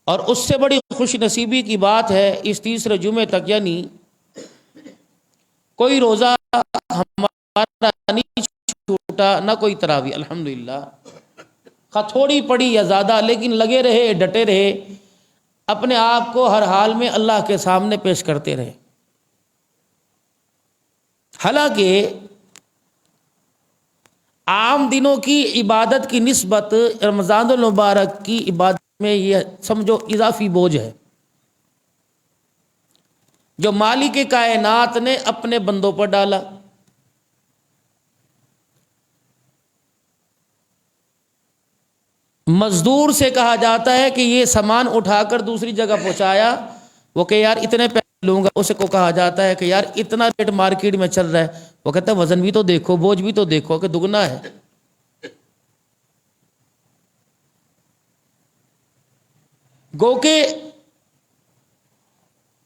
اور اس سے بڑی خوش نصیبی کی بات ہے اس تیسرے جمعے تک، یعنی کوئی روزہ ہمارا نہیں چھوٹا، نہ کوئی تراویح، الحمدللہ، خواہ تھوڑی پڑی یا زیادہ، لیکن لگے رہے، ڈٹے رہے، اپنے آپ کو ہر حال میں اللہ کے سامنے پیش کرتے رہے۔ حالانکہ عام دنوں کی عبادت کی نسبت رمضان المبارک کی عبادت میں یہ سمجھو اضافی بوجھ ہے جو مالک کائنات نے اپنے بندوں پر ڈالا۔ مزدور سے کہا جاتا ہے کہ یہ سامان اٹھا کر دوسری جگہ پہنچایا، وہ کہ یار اتنے پیسے لوں گا، اسے کو کہا جاتا ہے کہ یار اتنا ریٹ مارکیٹ میں چل رہا ہے، وہ کہتا ہے وزن بھی تو دیکھو، بوجھ بھی تو دیکھو کہ دگنا ہے۔ گو کہ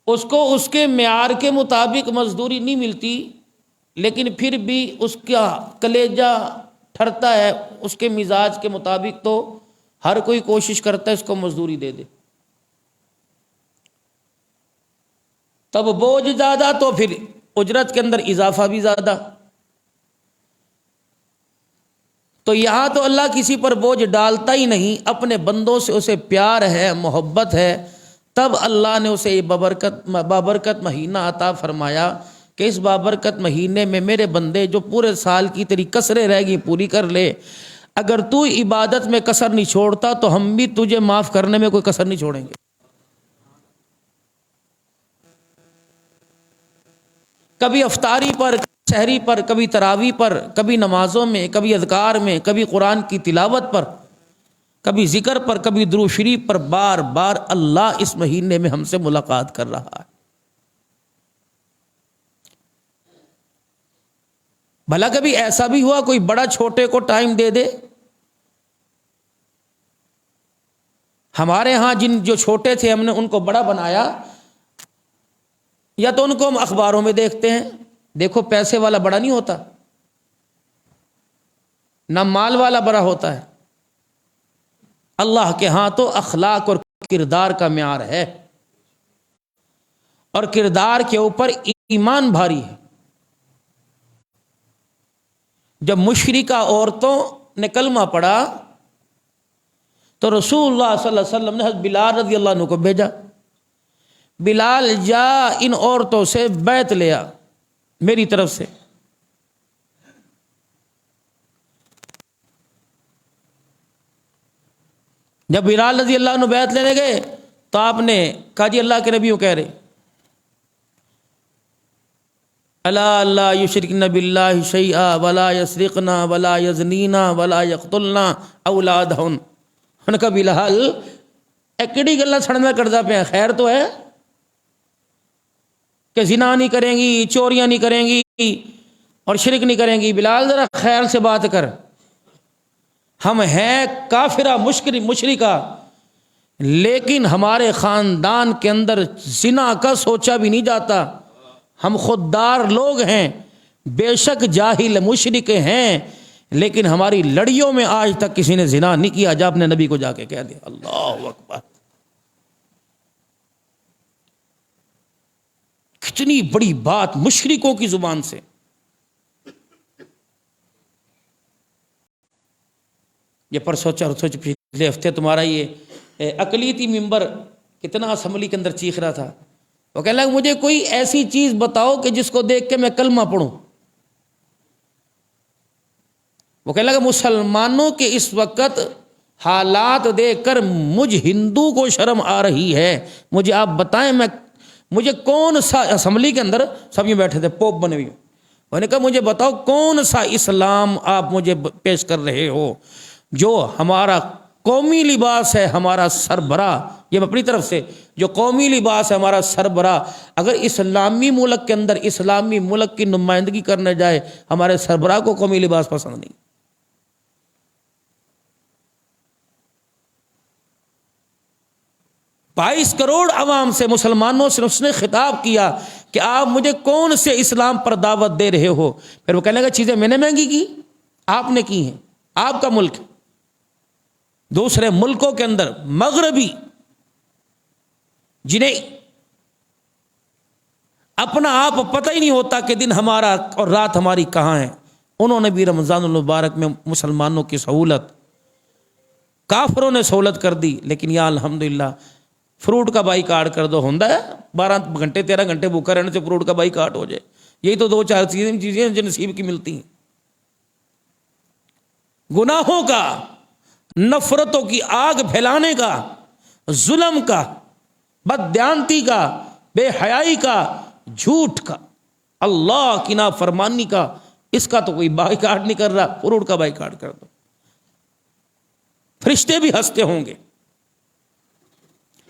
اس کو اس کے معیار کے مطابق مزدوری نہیں ملتی، لیکن پھر بھی اس کا کلیجہ ٹھرتا ہے اس کے مزاج کے مطابق، تو ہر کوئی کوشش کرتا ہے اس کو مزدوری دے دے۔ تب بوجھ زیادہ تو پھر اجرت کے اندر اضافہ بھی زیادہ۔ تو یہاں تو اللہ کسی پر بوجھ ڈالتا ہی نہیں، اپنے بندوں سے اسے پیار ہے، محبت ہے، تب اللہ نے اسے یہ بابرکت مہینہ عطا فرمایا کہ اس بابرکت مہینے میں میرے بندے جو پورے سال کی تیری کسریں رہ گئی پوری کر لے۔ اگر تو عبادت میں کسر نہیں چھوڑتا تو ہم بھی تجھے معاف کرنے میں کوئی کسر نہیں چھوڑیں گے۔ کبھی افطاری پر، سحری پر، کبھی تراویح پر، کبھی نمازوں میں، کبھی اذکار میں، کبھی قرآن کی تلاوت پر، کبھی ذکر پر، کبھی درود شریف پر، بار بار اللہ اس مہینے میں ہم سے ملاقات کر رہا ہے۔ بھلا کبھی ایسا بھی ہوا کوئی بڑا چھوٹے کو ٹائم دے دے؟ ہمارے ہاں جو چھوٹے تھے ہم نے ان کو بڑا بنایا، یا تو ان کو ہم اخباروں میں دیکھتے ہیں، دیکھو پیسے والا بڑا نہیں ہوتا، نہ مال والا بڑا ہوتا ہے، اللہ کے ہاں تو اخلاق اور کردار کا معیار ہے، اور کردار کے اوپر ایمان بھاری ہے۔ جب مشرکہ عورتوں نے کلمہ پڑھا تو رسول اللہ صلی اللہ علیہ وسلم نے حضرت بلال رضی اللہ عنہ کو بھیجا، بلال جا ان عورتوں سے بیعت لیا میری طرف سے۔ جب بلال رضی اللہ عنہ بیعت لینے گئے تو آپ نے کہا جی اللہ کے نبی وہ کہہ رہے الا لا یشرکن باللہ شیئا ولا یسرقنا ولا یزنینا ولا یقتلنا اولادہن۔ انہوں نے کہا بلال ایکڑی گلہ سڑنا کردا پہ خیر تو ہے کہ زنا نہیں کریں گی، چوریاں نہیں کریں گی اور شرک نہیں کریں گی؟ بلال ذرا خیر سے بات کر، ہم ہیں کافرہ مشرکہ، لیکن ہمارے خاندان کے اندر زنا کا سوچا بھی نہیں جاتا، ہم خوددار لوگ ہیں، بے شک جاہل مشرک ہیں، لیکن ہماری لڑیوں میں آج تک کسی نے زنا نہیں کیا۔ جا اپنے نبی کو جا کے کہہ دیا۔ اللہ اکبر! کتنی بڑی بات مشرکوں کی زبان سے۔ یہ پرسوں چوتھے پچھلے ہفتے تمہارا یہ اقلیتی ممبر کتنا اسمبلی کے اندر چیخ رہا تھا، وہ کہنے لگا مجھے کوئی ایسی چیز بتاؤ کہ جس کو دیکھ کے میں کلمہ پڑھوں۔ وہ کہنے لگا مسلمانوں کے اس وقت حالات دیکھ کر مجھ ہندو کو شرم آ رہی ہے، مجھے آپ بتائیں مجھے کون سا، اسمبلی کے اندر سب یہ بیٹھے تھے پوپ بنے ہوئے، میں نے کہا مجھے بتاؤ کون سا اسلام آپ مجھے پیش کر رہے ہو جو ہمارا قومی لباس ہے، ہمارا سربراہ، یہ اپنی طرف سے جو قومی لباس ہے ہمارا سربراہ، اگر اسلامی ملک کے اندر اسلامی ملک کی نمائندگی کرنے جائے ہمارے سربراہ کو قومی لباس پسند نہیں۔ 22 کروڑ عوام سے، مسلمانوں سے اس نے خطاب کیا کہ آپ مجھے کون سے اسلام پر دعوت دے رہے ہو؟ پھر وہ کہنے لگا چیزیں میں نے مہنگی کی، آپ نے کی ہیں، آپ کا ملک۔ دوسرے ملکوں کے اندر مغربی جنہیں اپنا آپ پتہ ہی نہیں ہوتا کہ دن ہمارا اور رات ہماری کہاں ہے، انہوں نے بھی رمضان المبارک میں مسلمانوں کی سہولت، کافروں نے سہولت کر دی، لیکن یا الحمدللہ فروٹ کا بائی کاٹ کر دو، ہوندہ ہے 12 گھنٹے 13 گھنٹے بھوکا رہنے سے فروٹ کا بائی کاٹ ہو جائے، یہی تو 2-4 چیزیں ہیں جو نصیب کی ملتی ہیں۔ گناہوں کا، نفرتوں کی آگ پھیلانے کا، ظلم کا، بددیانتی کا، بے حیائی کا، جھوٹ کا، اللہ کی نافرمانی کا، اس کا تو کوئی بائی کاٹ نہیں کر رہا، فروٹ کا بائی کاٹ کر دو، فرشتے بھی ہنستے ہوں گے۔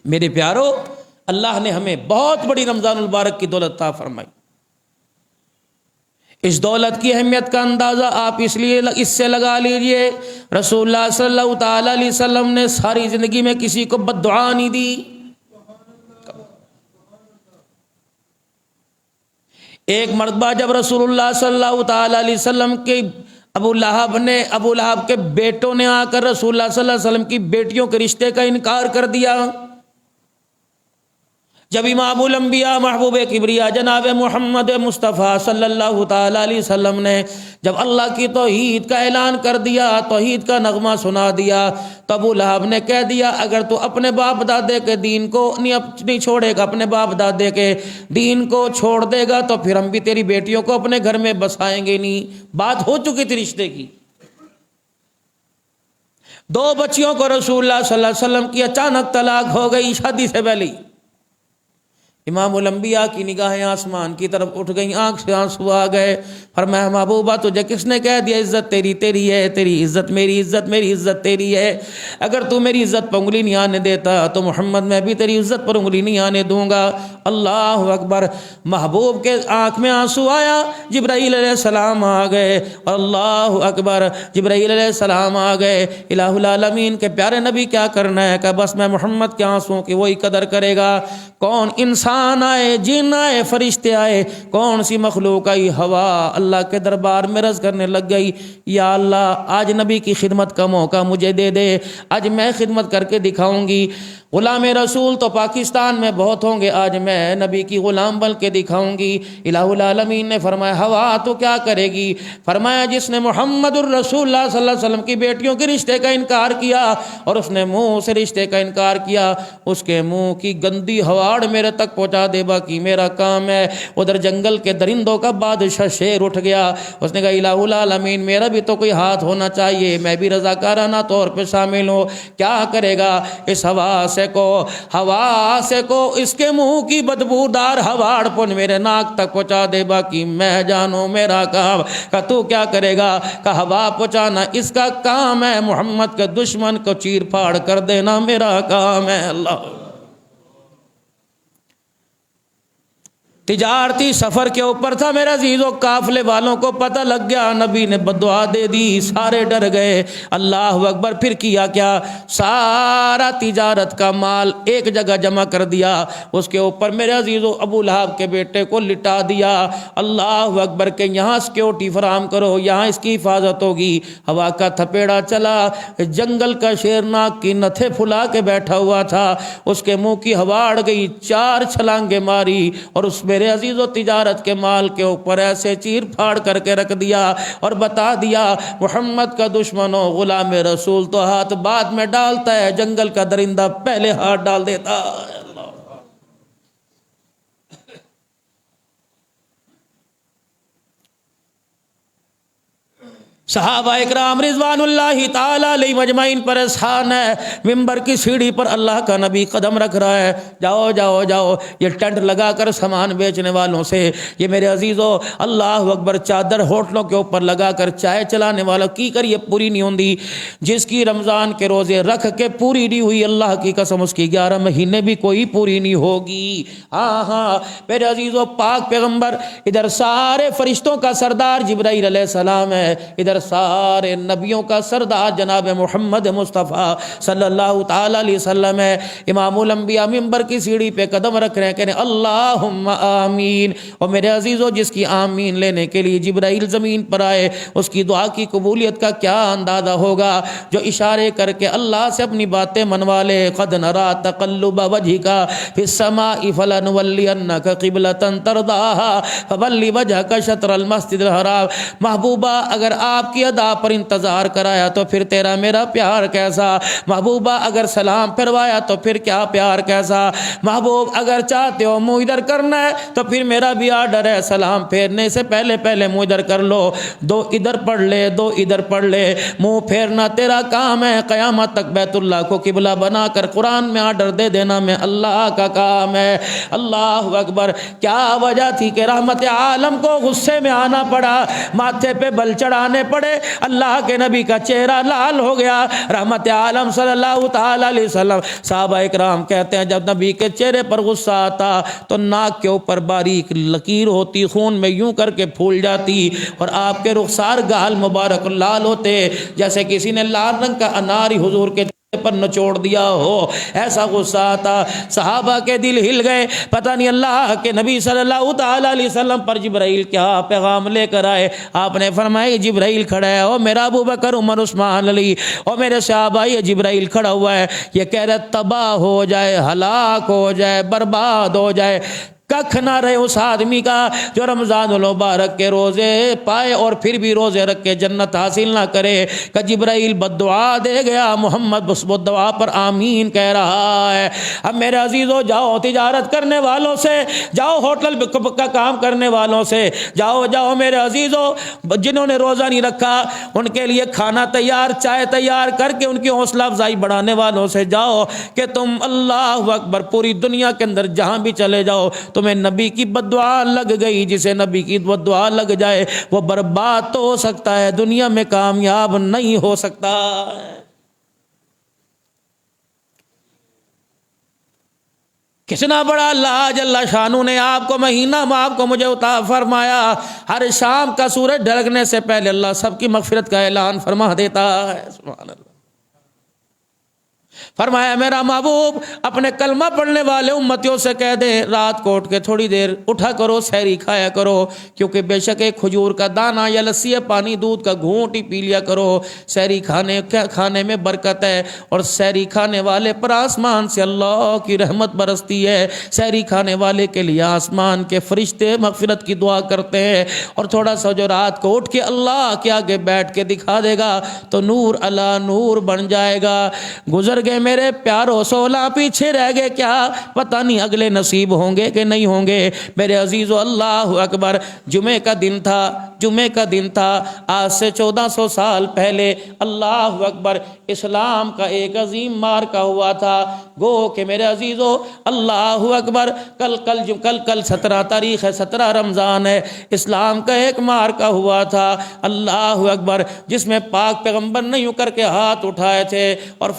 میرے پیارو، اللہ نے ہمیں بہت بڑی رمضان المبارک کی دولت عطا فرمائی۔ اس دولت کی اہمیت کا اندازہ آپ اس سے لگا لیجئے، رسول اللہ صلی اللہ تعالی علیہ وسلم نے ساری زندگی میں کسی کو بد دعا نہیں دی۔ ایک مرتبہ جب رسول اللہ صلی اللہ تعالی علیہ وسلم کے ابو لہب کے بیٹوں نے آ کر رسول اللہ صلی اللہ علیہ وسلم کی بیٹیوں کے رشتے کا انکار کر دیا، جب امام الانبیاء محبوب کبریا جناب محمد مصطفیٰ صلی اللہ تعالی علیہ وسلم نے جب اللہ کی توحید کا اعلان کر دیا، توحید کا نغمہ سنا دیا، تو ابو لہب نے کہہ دیا اگر تو اپنے باپ دادے کے دین کو نہیں چھوڑے گا، اپنے باپ دادے کے دین کو چھوڑ دے گا تو پھر ہم بھی تیری بیٹیوں کو اپنے گھر میں بسائیں گے نہیں۔ بات ہو چکی تھی رشتے کی۔ 2 بچیوں کو رسول اللہ صلی اللہ علیہ وسلم کی اچانک طلاق ہو گئی شادی سے پہلے۔ امام الانبیاء کی نگاہیں آسمان کی طرف اٹھ گئیں، آنکھ سے آنسو آ گئے، فرمایا محبوبہ تجھے کس نے کہہ دیا عزت تیری ہے، تیری عزت میری عزت، میری عزت تیری ہے؟ اگر تو میری عزت پر انگلی نہیں آنے دیتا تو محمد میں بھی تیری عزت پر انگلی نہیں آنے دوں گا۔ اللہ اکبر۔ محبوب کے آنکھ میں آنسو آیا، جبرائیل علیہ السلام آ گئے، اللہ اکبر، جبرائیل علیہ السلام آ گئے۔ الہ العالمین کے پیارے نبی کیا کرنا ہے کہ بس میں محمد کے آنسوؤں کی وہی قدر کرے گا۔ کون انسان آئے، جن آئے، فرشتے آئے، کون سی مخلوق آئی، ہوا اللہ کے دربار میں رز کرنے لگ گئی، یا اللہ آج نبی کی خدمت کا موقع مجھے دے دے، آج میں خدمت کر کے دکھاؤں گی۔ غلام رسول تو پاکستان میں بہت ہوں گے، آج میں نبی کی غلام بن کے دکھاؤں گی۔ الہ العالمین نے فرمایا ہوا تو کیا کرے گی؟ فرمایا جس نے محمد الرسول اللہ صلی اللہ علیہ وسلم کی بیٹیوں کے رشتے کا انکار کیا اور اس نے منہ سے رشتے کا انکار کیا، اس کے منہ کی گندی ہواڑ میرے تک پہنچا دے، باقی میرا کام ہے۔ ادھر جنگل کے درندوں کا بادشاہ شیر اٹھ گیا، اس نے کہا الہ العالمین میرا بھی تو کوئی ہاتھ ہونا چاہیے، میں بھی رضاکارانہ طور پہ شامل ہوں۔ کیا کرے گا؟ اس ہوا سے کو اس کے منہ کی بدبودار ہواڑ پن میرے ناک تک پہنچا دے، باقی میں جانوں میرا کام۔ کہ تو کیا کرے گا؟ کہ ہوا پہنچانا اس کا کام ہے، محمد کے دشمن کو چیر پھاڑ کر دینا میرا کام ہے۔ اللہ تجارتی سفر کے اوپر تھا میرا عزیزو، قافلے والوں کو پتہ لگ گیا، نبی نے بددعا دے دی، سارے ڈر گئے۔ اللہ اکبر۔ پھر کیا کیا؟ سارا تجارت کا مال ایک جگہ جمع کر دیا، اس کے اوپر میرے عزیزو ابو لہب کے بیٹے کو لٹا دیا۔ اللہ اکبر کہ یہاں سیکیورٹی فراہم کرو، یہاں اس کی حفاظت ہوگی۔ ہوا کا تھپیڑا چلا، جنگل کا شیر ناک کی نتھے پھلا کے بیٹھا ہوا تھا، اس کے منہ کی ہواڑ گئی، 4 چھلانگیں ماری اور اس میرے عزیز و تجارت کے مال کے اوپر ایسے چیر پھاڑ کر کے رکھ دیا اور بتا دیا محمد کا دشمن ہو، غلام رسول تو ہاتھ بعد میں ڈالتا ہے، جنگل کا درندہ پہلے ہاتھ ڈال دیتا ہے۔ صحابہ اکرام رضوان اللہ تعالی علیہ مجمعین پر احسان ہے، ممبر کی سیڑھی پر اللہ کا نبی قدم رکھ رہا ہے، جاؤ جاؤ جاؤ، یہ ٹینٹ لگا کر سامان بیچنے والوں سے، یہ میرے عزیزو اللہ اکبر، چادر ہوٹلوں کے اوپر لگا کر چائے چلانے والوں کی کر یہ پوری نہیں ہوندی، جس کی رمضان کے روزے رکھ کے پوری نہیں ہوئی، اللہ کی قسم اس کی 11 مہینے بھی کوئی پوری نہیں ہوگی۔ ہاں ہاں میرے عزیزو، پاک پیغمبر ادھر سارے فرشتوں کا سردار جبرائیل علیہ السلام ہے، ادھر ادھر سارے نبیوں کا سردار جناب محمد مصطفیٰ صلی اللہ تعالی علیہ وسلم ہے۔ امام الانبیاء منبر کی سیڑھی پہ قدم رکھ رہے ہیں، کہنے اللہم آمین۔ اور میرے عزیزو، جس کی آمین لینے کے لیے جبرائیل زمین پر آئے، اس کی دعا کی قبولیت کا کیا اندازہ ہوگا، جو اشارے کر کے اللہ سے اپنی باتیں منوا لے۔ قد نرا تقلب وجہک فی السماء فلنولینک قبلۃ ترضاھا فولی وجہک شطر المسجد الحرام۔ محبوبہ اگر آپ کی ادا پر انتظار کرایا تو پھر تیرا میرا پیار کیسا، محبوبہ اگر سلام پھروایا تو پھر کیا پیار کیسا، محبوب اگر چاہتے ہو منہ ادھر کرنا ہے تو پھر میرا بھی آرڈر ہے، سلام پھیرنے سے پہلے پہلے منہ ادھر کر لو، دو ادھر پڑھ لے دو ادھر پڑھ لے، منہ پھیرنا تیرا کام ہے، قیامت تک بیت اللہ کو قبلہ بنا کر قرآن میں آرڈر دے دینا میں اللہ کا کام ہے۔ اللہ اکبر۔ کیا وجہ تھی کہ رحمت عالم کو غصے میں آنا پڑا، ماتھے پہ بل چڑھانے پڑے، اللہ کے نبی کا چہرہ لال ہو گیا، رحمت عالم صلی اللہ تعالی علیہ وسلم۔ صحابہ اکرام کہتے ہیں جب نبی کے چہرے پر غصہ آتا تو ناک کے اوپر باریک لکیر ہوتی، خون میں یوں کر کے پھول جاتی، اور آپ کے رخسار گال مبارک لال ہوتے جیسے کسی نے لال رنگ کا انار ہی حضور کے پر نچوڑ دیا ہو، ایسا غصہ آتا۔ صحابہ کے دل ہل گئے، پتہ نہیں اللہ کے نبی صلی اللہ تعالی علیہ وسلم پر جبرائیل کیا پیغام لے کر آئے۔ آپ نے فرمایا جبرائیل کھڑا ہے، او میرا ابو بکر عمر عثمان علی، او میرے صحابہ، یہ جبرائیل کھڑا ہوا ہے، یہ کہہ رہا ہے تباہ ہو جائے، ہلاک ہو جائے، برباد ہو جائے، ککھ نہ رہے اس آدمی کا جو رمضان المبارک کے روزے پائے اور پھر بھی روزے رکھ کے جنت حاصل نہ کرے۔ کہ جبرائیل بد دعا دے گیا، محمد اس بد دعا پر آمین کہہ رہا ہے۔ اب میرے عزیزو، جاؤ تجارت کرنے والوں سے، جاؤ ہوٹل کا کام کرنے والوں سے، جاؤ جاؤ میرے عزیزو، جنہوں نے روزہ نہیں رکھا ان کے لیے کھانا تیار، چائے تیار کر کے ان کی حوصلہ افزائی بڑھانے والوں سے جاؤ کہ تم اللہ اکبر پوری دنیا کے اندر جہاں بھی چلے جاؤ تمہیں نبی کی بد دعا لگ گئی، جسے نبی کی بد دعا لگ جائے وہ برباد تو ہو سکتا ہے، دنیا میں کامیاب نہیں ہو سکتا۔ کتنا بڑا اللہ جل شانہ نے آپ کو مہینہ آپ کو مجھے عطا فرمایا، ہر شام کا سورج ڈھلنے سے پہلے اللہ سب کی مغفرت کا اعلان فرما دیتا ہے۔ سبحان اللہ۔ فرمایا میرا محبوب اپنے کلمہ پڑھنے والے امتیوں سے کہہ دے رات کو اٹھ کے تھوڑی دیر اٹھا کرو، سحری کھایا کرو، کیونکہ بے شک ایک کھجور کا دانہ یا لسی پانی دودھ کا گھونٹ ہی پی لیا کرو، سحری کھانے میں برکت ہے، اور سحری کھانے والے پر آسمان سے اللہ کی رحمت برستی ہے، سحری کھانے والے کے لیے آسمان کے فرشتے مغفرت کی دعا کرتے ہیں، اور تھوڑا سا جو رات کو اٹھ کے اللہ کے آگے بیٹھ کے دکھا دے گا تو نور علی نور بن جائے گا۔ گزر گئے میرے پیارو 16 پیچھے رہ گئے، کیا پتہ نہیں اگلے نصیب ہوں گے کہ نہیں ہوں گے۔ میرے عزیزو اللہ اکبر، جمعے کا دن تھا، آج سے 1400 سال پہلے، اللہ اکبر، اسلام کا ایک عظیم مارکہ ہوا تھا۔ گو کہ میرے عزیزو اللہ اکبر، کل 17 تاریخ ہے، 17 رمضان ہے، اسلام کا ایک مارکہ ہوا تھا، اللہ اکبر، جس میں پاک پیغمبر نے یوں کر کے ہاتھ اٹھائے تھے اور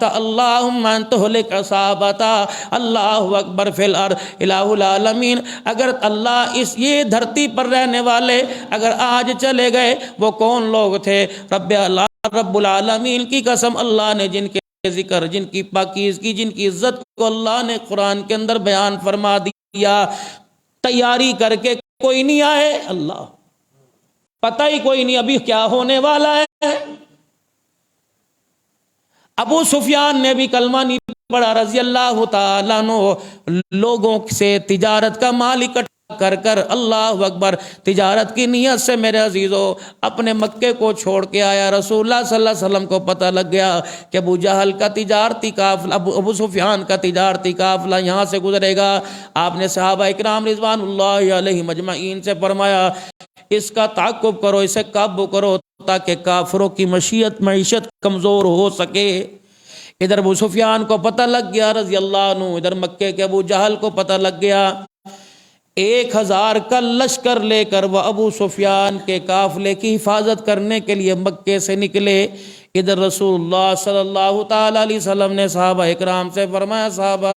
اللہم انت ہلک عصابتا اللہ اکبر فی الارض الہ العالمین۔ اگر اللہ یہ دھرتی پر رہنے والے اگر آج چلے گئے، وہ کون لوگ تھے؟ رب العالمین کی قسم، اللہ نے جن کے ذکر، جن کی پاکیزگی، جن کی عزت کو اللہ نے قرآن کے اندر بیان فرما دیا، تیاری کر کے کوئی نہیں آئے، اللہ پتہ ہی کوئی نہیں ابھی کیا ہونے والا ہے۔ ابو سفیان نے بھی کلمہ نہیں پڑھا رضی اللہ تعالیٰ عنہ، لوگوں سے تجارت کا مال اکٹھا کر کر اللہ اکبر تجارت کی نیت سے میرے عزیزو اپنے مکے کو چھوڑ کے آیا۔ رسول اللہ صلی اللہ علیہ وسلم کو پتہ لگ گیا کہ ابو جہل کا تجارتی قافلہ، ابو سفیان کا تجارتی قافلہ یہاں سے گزرے گا۔ آپ نے صحابہ اکرام رضوان اللہ علیہ مجمعین سے فرمایا اس کا تعاقب کرو، اسے قابو کرو تاکہ کافروں کی معیشت کمزور ہو سکے۔ ادھر ابو سفیان کو پتہ لگ گیا رضی اللہ عنہ، ادھر مکے کے ابو جہل کو پتہ لگ گیا۔ 1000 کا لشکر لے کر وہ ابو سفیان کے قافلے کی حفاظت کرنے کے لیے مکے سے نکلے۔ ادھر رسول اللہ صلی اللہ تعالی علیہ وسلم نے صحابہ اکرام سے فرمایا صحابہ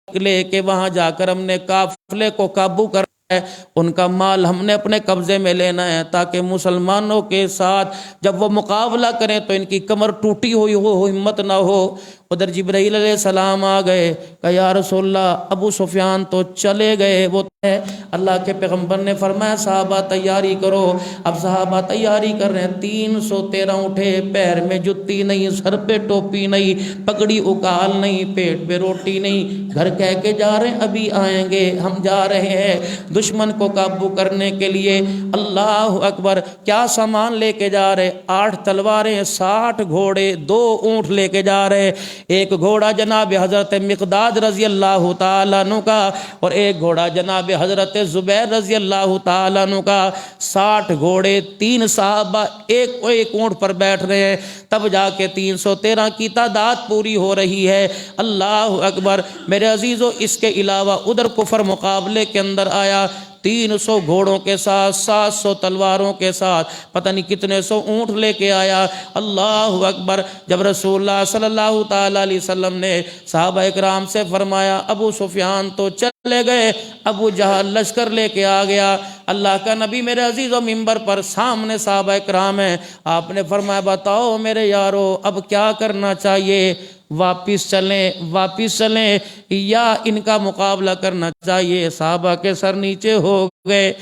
لے کہ وہاں جا کر ہم نے قافلے کو قابو کر ان کا مال ہم نے اپنے قبضے میں لینا ہے تاکہ مسلمانوں کے ساتھ جب وہ مقابلہ کریں تو ان کی کمر ٹوٹی ہوئی ہو، ہمت نہ ہو۔ ادھر جبرائیل علیہ السلام آ گئے، کہا یا رسول اللہ ابو سفیان تو چلے گئے، وہ ہے۔ اللہ کے پیغمبر نے فرمایا صحابہ تیاری کرو۔ اب صحابہ تیاری کر رہے ہیں، 313 اٹھے، پیر میں جتی نہیں، سر پہ ٹوپی نہیں، پگڑی اکال نہیں، پیٹ پہ روٹی نہیں، گھر کہہ کے جا رہے ہیں ابھی آئیں گے، ہم جا رہے ہیں دشمن کو قابو کرنے کے لیے۔ اللہ اکبر، کیا سامان لے کے جا رہے؟ 8 تلواریں، 60 گھوڑے، 2 اونٹ لے کے جا رہے۔ ایک گھوڑا جناب حضرت مقداد رضی اللہ تعالیٰ عنہ کا اور ایک گھوڑا جناب حضرت زبیر رضی اللہ تعالیٰ عنہ کا۔ 60 گھوڑے، 3 صحابہ ایک اونٹ پر بیٹھ رہے ہیں، تب جا کے 313 کی تعداد پوری ہو رہی ہے۔ اللہ اکبر میرے عزیزو، اس کے علاوہ ادھر کفر مقابلے کے اندر آیا، 300 گھوڑوں کے ساتھ، 700 تلواروں کے ساتھ، پتہ نہیں کتنے سو اونٹ لے کے آیا۔ اللہ اکبر، جب رسول اللہ صلی اللہ تعالیٰ علیہ وسلم نے صحابہ اکرام سے فرمایا ابو سفیان تو چلے گئے، ابو جہل لشکر لے کے آ گیا۔ اللہ کا نبی میرے عزیز و ممبر پر سامنے صحابہ اکرام ہیں، آپ نے فرمایا بتاؤ میرے یارو اب کیا کرنا چاہیے، واپس چلیں یا ان کا مقابلہ کرنا چاہیے؟ صحابہ کے سر نیچے ہو گئے،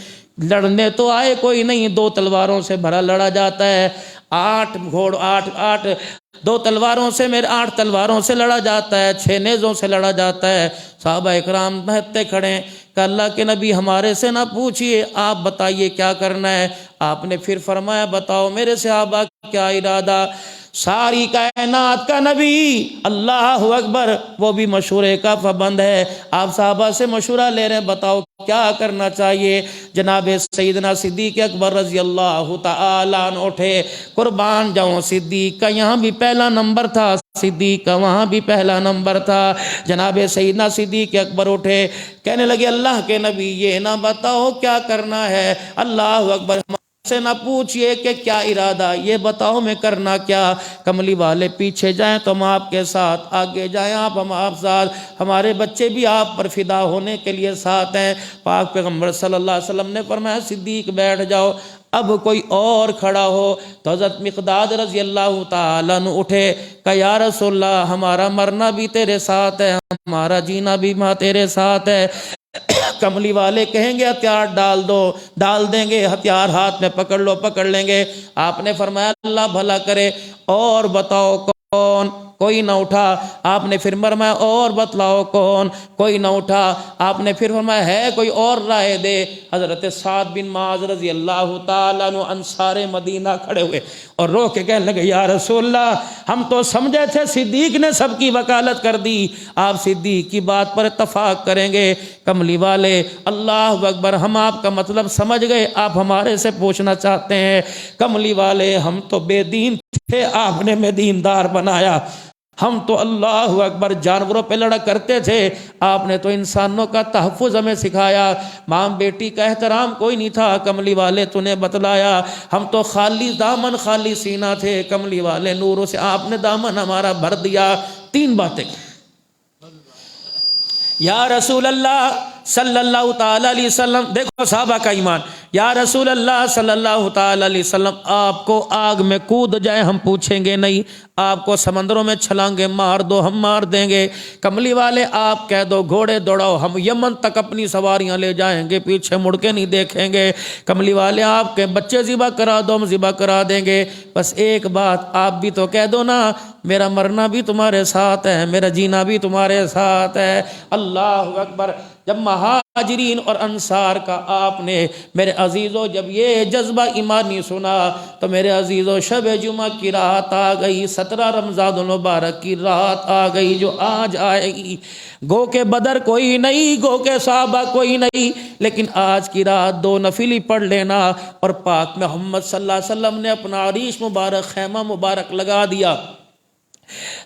لڑنے تو آئے کوئی نہیں، 2 تلواروں سے بھرا لڑا جاتا ہے، 2 تلواروں سے 8 تلواروں سے لڑا جاتا ہے، 6 نیزوں سے لڑا جاتا ہے۔ صحابہ اکرام بہتے کھڑے ہیں کہ اللہ کے نبی ہمارے سے نہ پوچھئے، آپ بتائیے کیا کرنا ہے۔ آپ نے پھر فرمایا بتاؤ میرے صحابہ کیا ارادہ؟ ساری کائنات کا نبی اللہ اکبر، وہ بھی مشورے کا پابند ہے، آپ صحابہ سے مشورہ لے رہے ہیں، بتاؤ کیا کرنا چاہیے؟ جناب سیدنا صدیق اکبر رضی اللہ تعالیٰ عنہ اٹھے، قربان جاؤں صدیق کا یہاں بھی پہلا نمبر تھا، صدیق کا وہاں بھی پہلا نمبر تھا۔ جناب سیدنا صدیق اکبر اٹھے، کہنے لگے اللہ کے نبی یہ نہ بتاؤ کیا کرنا ہے، اللہ اکبر سے نہ پوچھئے کہ کیا ارادہ، یہ بتاؤ میں کرنا کیا۔ کملی والے پیچھے جائیں تو ہم آپ کے ساتھ، آگے جائیں آپ ہم آپ ساتھ، ہمارے بچے بھی آپ پر فدا ہونے کے لیے ساتھ ہیں۔ پاک پیغمبر صلی اللہ علیہ وسلم نے فرمایا صدیق بیٹھ جاؤ۔ اب کوئی اور کھڑا ہو تو حضرت مقداد رضی اللہ تعالیٰ عنہ اٹھے، کہ یا رسول اللہ ہمارا مرنا بھی تیرے ساتھ ہے، ہمارا جینا بھی تیرے ساتھ ہے۔ کملی والے کہیں گے ہتھیار ڈال دو، ڈال دیں گے، ہتھیار ہاتھ میں پکڑ لو، پکڑ لیں گے۔ آپ نے فرمایا اللہ بھلا کرے، اور بتاؤ کون؟ کوئی نہ اٹھا۔ آپ نے پھر فرمایا اور بتلاؤ کون؟ کوئی نہ اٹھا۔ آپ نے پھر فرمایا ہے کوئی اور رائے دے؟ حضرت سعد بن معاذ رضی اللہ تعالیٰ عنہ انصار مدینہ کھڑے ہوئے اور رو کے کہنے لگے یا رسول اللہ ہم تو سمجھے تھے صدیق نے سب کی وکالت کر دی، آپ صدیق کی بات پر اتفاق کریں گے۔ کملی والے اللہ اکبر، ہم آپ کا مطلب سمجھ گئے، آپ ہمارے سے پوچھنا چاہتے ہیں۔ کملی والے ہم تو بے دین تھے، آپ نے میں دیندار بنایا، ہم تو اللہ اکبر جانوروں پہ لڑا کرتے تھے، آپ نے تو انسانوں کا تحفظ ہمیں سکھایا، ماں بیٹی کا احترام کوئی نہیں تھا، کملی والے تو نے بتلایا، ہم تو خالی دامن خالی سینہ تھے، کملی والے نوروں سے آپ نے دامن ہمارا بھر دیا۔ 3 باتیں یا رسول اللہ صلی اللہ تعالیٰ علیہ وسلم، دیکھو صحابہ کا ایمان، یا رسول اللہ صلی اللہ تعالیٰ علیہ وسلم آپ کو آگ میں کود جائے ہم پوچھیں گے نہیں، آپ کو سمندروں میں چھلانگے مار دو ہم مار دیں گے۔ کملی والے آپ کہہ دو گھوڑے دوڑاؤ ہم یمن تک اپنی سواریاں لے جائیں گے، پیچھے مڑ کے نہیں دیکھیں گے۔ کملی والے آپ کے بچے ذبح کرا دو ہم ذبح کرا دیں گے، بس ایک بات آپ بھی تو کہہ دو نا، میرا مرنا بھی تمہارے ساتھ ہے، میرا جینا بھی تمہارے ساتھ ہے۔ اللہ اکبر، جب مہاجرین اور انصار کا آپ نے میرے عزیزو جب یہ جذبہ ایمانی سنا تو میرے عزیزو شب جمعہ کی رات آ گئی، 17 رمضان المبارک کی رات آ گئی جو آج آئے گی۔ گو کے بدر کوئی نہیں، گو کے صحابہ کوئی نہیں، لیکن آج کی رات 2 نفلی پڑھ لینا۔ اور پاک محمد صلی اللہ علیہ وسلم نے اپنا عریش مبارک خیمہ مبارک لگا دیا،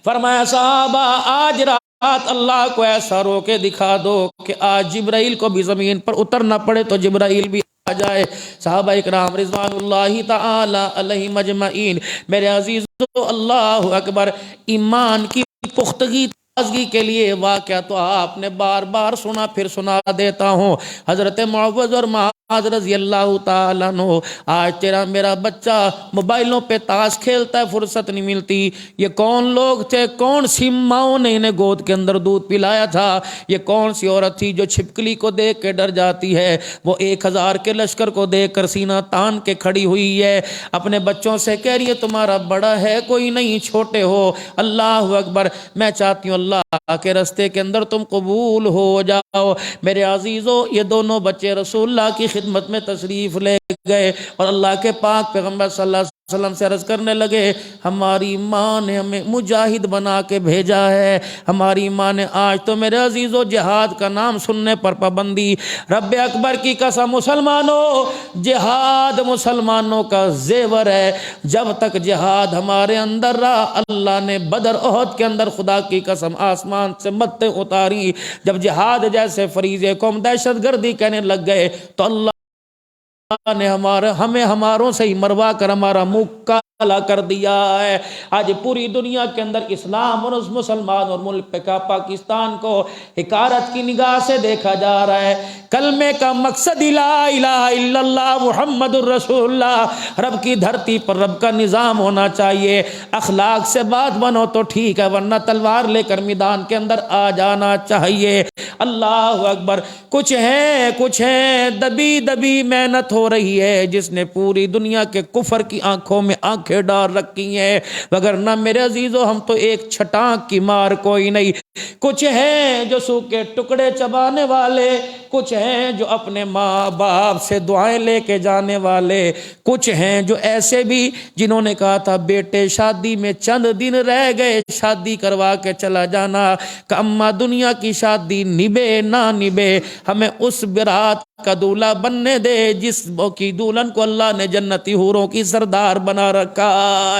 فرمایا صحابہ آج رات اللہ کو ایسا رو کے دکھا دو کہ آج جبرائیل کو بھی زمین پر اترنا پڑے تو جبرائیل بھی آ جائے۔ صحابہ اکرام رضوان اللہ تعالی علیہ مجمعین، میرے عزیزو اللہ اکبر، ایمان کی پختگی تازگی کے لیے واقعہ تو آپ نے بار بار سنا، پھر سنا دیتا ہوں۔ حضرت معوذ اور معاذ رضی اللہ تعالیٰ عنہ، آج تیرا میرا بچہ موبائلوں پہ تاش کھیلتا ہے، فرصت نہیں ملتی۔ یہ کون لوگ تھے، کون سی ماؤں نے انہیں گود کے اندر دودھ پلایا تھا؟ یہ کون سی عورت تھی جو چھپکلی کو دیکھ کے ڈر جاتی ہے؟ وہ 1000 کے لشکر کو دیکھ کر سینہ تان کے کھڑی ہوئی ہے، اپنے بچوں سے کہہ رہی ہے تمہارا بڑا ہے کوئی نہیں، چھوٹے ہو۔ اللہ اکبر! میں چاہتی ہوں اللہ کے رستے کے اندر تم قبول ہو جاؤ۔ میرے عزیزو، یہ دونوں بچے رسول اللہ کی خدمت میں تشریف لے گئے اور اللہ کے پاک پیغمبر صلی اللہ علیہ وسلم سے عرض کرنے لگے، ہماری ماں نے ہمیں مجاہد بنا کے بھیجا ہے، ہماری ماں نے آج تو میرے عزیزو جہاد کا نام سننے پر پابندی۔ رب اکبر کی قسم مسلمانوں، جہاد مسلمانوں کا زیور ہے۔ جب تک جہاد ہمارے اندر رہا، اللہ نے بدر احد کے اندر خدا کی قسم آسمان سے مدیں اتاری۔ جب جہاد جیسے فریضے کو ہم دہشت گردی کہنے لگ گئے تو اللہ نے ہمیں ہماروں سے ہی مروا کر ہمارا منہ کالا کر دیا ہے۔ آج پوری دنیا کے اندر اسلام اور اس مسلمان اور ملک کا پاکستان کو حقارت کی نگاہ سے دیکھا جا رہا ہے۔ کلمے کا مقصد لا الہ الا اللہ محمد الرسول اللہ، رب کی دھرتی پر رب کا نظام ہونا چاہیے۔ اخلاق سے بات بنو تو ٹھیک ہے، ورنہ تلوار لے کر میدان کے اندر آ جانا چاہیے۔ اللہ اکبر! کچھ ہیں دبی دبی محنت ہو رہی ہے، جس نے پوری دنیا کے کفر کی آنکھوں میں آنکھیں ڈال رکھی ہیں، وگرنہ میرے عزیزو ہم تو ایک چھٹانک کی مار کوئی نہیں۔ کچھ ہیں جو سوکھے ٹکڑے چبانے والے، کچھ ہیں جو اپنے ماں باپ سے دعائیں لے کے جانے والے، کچھ ہیں جو ایسے بھی جنہوں نے کہا تھا بیٹے شادی میں چند دن رہ گئے، شادی کروا کے چلا جانا، کہ اماں دنیا کی شادی نبھے نہ نبھے ہمیں اس برات کا دولہا بننے دے جس کی دلہن کو اللہ نے جنتی حوروں کی سردار بنا رکھا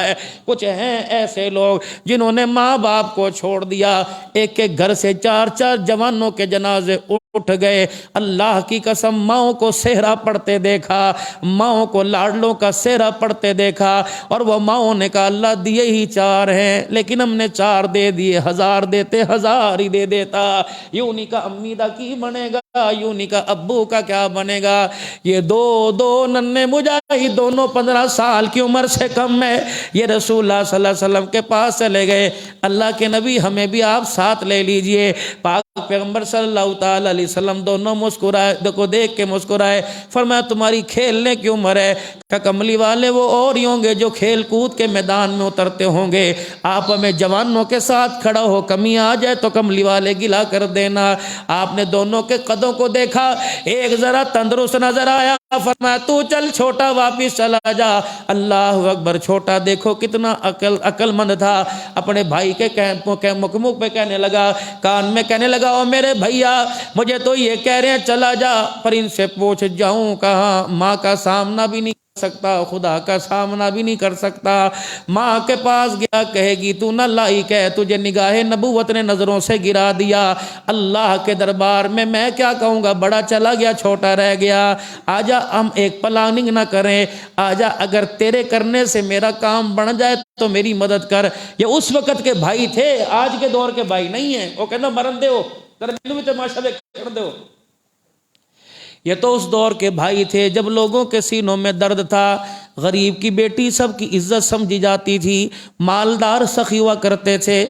ہے۔ کچھ ہیں ایسے لوگ جنہوں نے ماں باپ کو چھوڑ دیا، ایک ایک گھر سے 4 جوانوں کے جنازے اٹھ گئے۔ اللہ کی قسم ماؤں کو سہرا پڑتے دیکھا، ماؤں کو لاڈلوں کا سہرا پڑتے دیکھا، اور وہ ماؤں نے کہا اللہ دیے ہی 4 ہیں لیکن ہم نے 4 دے دیے، 1000 دیتے 1000 ہی دے دیتا۔ یوں نہیں کہا امی دا کی بنے گا، یوں نہیں کہا ابو کا کیا بنے گا۔ یہ دو ننے مجاہد دونوں 15 سال کی عمر سے کم ہے، یہ رسول اللہ صلی اللہ علیہ وسلم کے پاس چلے گئے، اللہ کے نبی ہمیں بھی آپ ساتھ لے لیجئے۔ پاک پیغمبر صلی اللہ تعالی علیہ وسلم دونوں مسکرائے، کو دیکھ کے مسکرائے، فرمایا تمہاری کھیلنے کی عمر ہے، کہ کملی والے وہ اور ہی ہوں گے جو کھیل کود کے میدان میں اترتے ہوں گے، آپ ہمیں جوانوں کے ساتھ کھڑا ہو، کمی آ جائے تو کملی والے گلا کر دینا۔ آپ نے دونوں کے قدوں کو دیکھا، ایک ذرا تندرست نظر آیا، فرمایا تو چل چھوٹا واپس چلا جا۔ اللہ اکبر! چھوٹا دیکھو کتنا عقل مند تھا، اپنے بھائی کے مکھ پہ کہنے لگا، کان میں کہنے لگا او میرے بھیا مجھے تو یہ کہہ رہے ہیں چلا جا، پر ان سے پوچھ جاؤں کہاں؟ ماں کا سامنا بھی نہیں سکتا، خدا کا سامنا بھی نہیں کر سکتا۔ ماں کے پاس گیا، کہے گی تو نہ لائق ہے، تجھے نگاہ نبوت نے نظروں سے گرا دیا۔ اللہ کے دربار میں کیا کہوں گا، بڑا چلا گیا چھوٹا رہ گیا۔ آجا ہم ایک پلاننگ نہ کریں، آجا اگر تیرے کرنے سے میرا کام بن جائے تو میری مدد کر۔ یہ اس وقت کے بھائی تھے، آج کے دور کے بھائی نہیں ہیں۔ وہ کہنا مرن دے ہو تماشا کر دے ہو۔ یہ تو اس دور کے بھائی تھے جب لوگوں کے سینوں میں درد تھا، غریب کی بیٹی سب کی عزت سمجھی جاتی تھی، مالدار سخی ہوا کرتے تھے،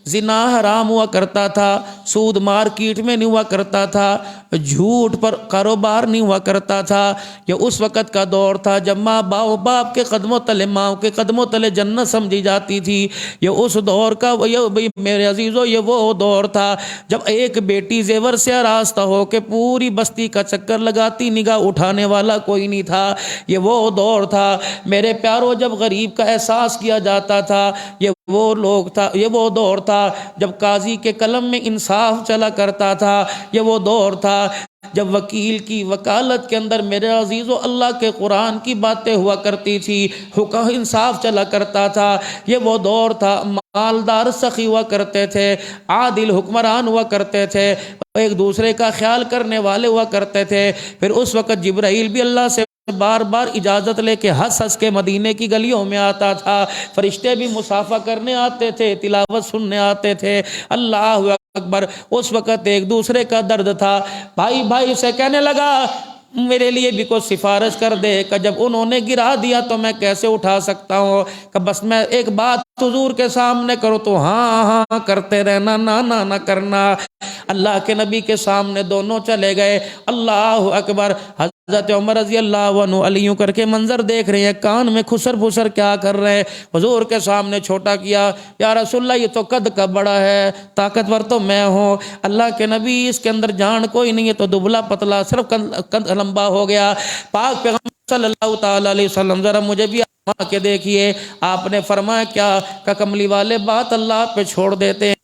زنا حرام ہوا کرتا تھا، سود مارکیٹ میں نہیں ہوا کرتا تھا، جھوٹ پر کاروبار نہیں ہوا کرتا تھا۔ یہ اس وقت کا دور تھا جب ماں باپ کے قدموں تلے، ماں کے قدموں تلے جنت سمجھی جاتی تھی۔ یہ اس دور کا میرے عزیزو یہ وہ دور تھا جب ایک بیٹی زیور سے آراستہ ہو کے پوری بستی کا چکر لگاتی، نگاہ اٹھانے والا کوئی نہیں تھا۔ یہ وہ دور تھا میرے پیارو جب غریب کا احساس کیا جاتا تھا، یہ وہ دور تھا جب قاضی کے قلم میں انصاف چلا کرتا تھا، یہ وہ دور تھا جب وکیل کی وکالت کے اندر میرے عزیزو اللہ کے قرآن کی باتیں ہوا کرتی تھی، حکم انصاف چلا کرتا تھا۔ یہ وہ دور تھا مالدار سخی ہوا کرتے تھے، عادل حکمران ہوا کرتے تھے، ایک دوسرے کا خیال کرنے والے ہوا کرتے تھے۔ پھر اس وقت جبرائیل بھی اللہ سے بار بار اجازت لے کے ہنس ہنس کے مدینے کی گلیوں میں آتا تھا. فرشتے بھی مصافحہ کرنے آتے تھے, تلاوت سننے آتے تھے. اللہ اکبر. اس وقت ایک دوسرے کا درد تھا. بھائی بھائی سے کہنے لگا میرے لیے بھی کوئی سفارش کر دے. کہ جب انہوں نے گرا دیا تو میں کیسے اٹھا سکتا ہوں, کہ بس میں ایک بات حضور کے سامنے کرو تو ہاں ہاں کرتے رہنا, نہ کرنا. اللہ کے نبی کے سامنے دونوں چلے گئے. اللہ اکبر. حضرت عمر رضی اللہ عنہ علیوں کر کے منظر دیکھ رہے ہیں, کان میں خسر پھسر کیا کر رہے ہیں. حضور کے سامنے چھوٹا کیا, یا رسول اللہ یہ تو قد کا بڑا ہے, طاقتور تو میں ہوں. اللہ کے نبی اس کے اندر جان کوئی نہیں ہے, تو دبلا پتلا صرف قد لمبا ہو گیا. پاک پیغمبر صلی اللہ تعالی علیہ وسلم ذرا مجھے بھی آ کے دیکھیے. آپ نے فرمایا کیا؟ کہ کملی والے بات اللہ پہ چھوڑ دیتے ہیں,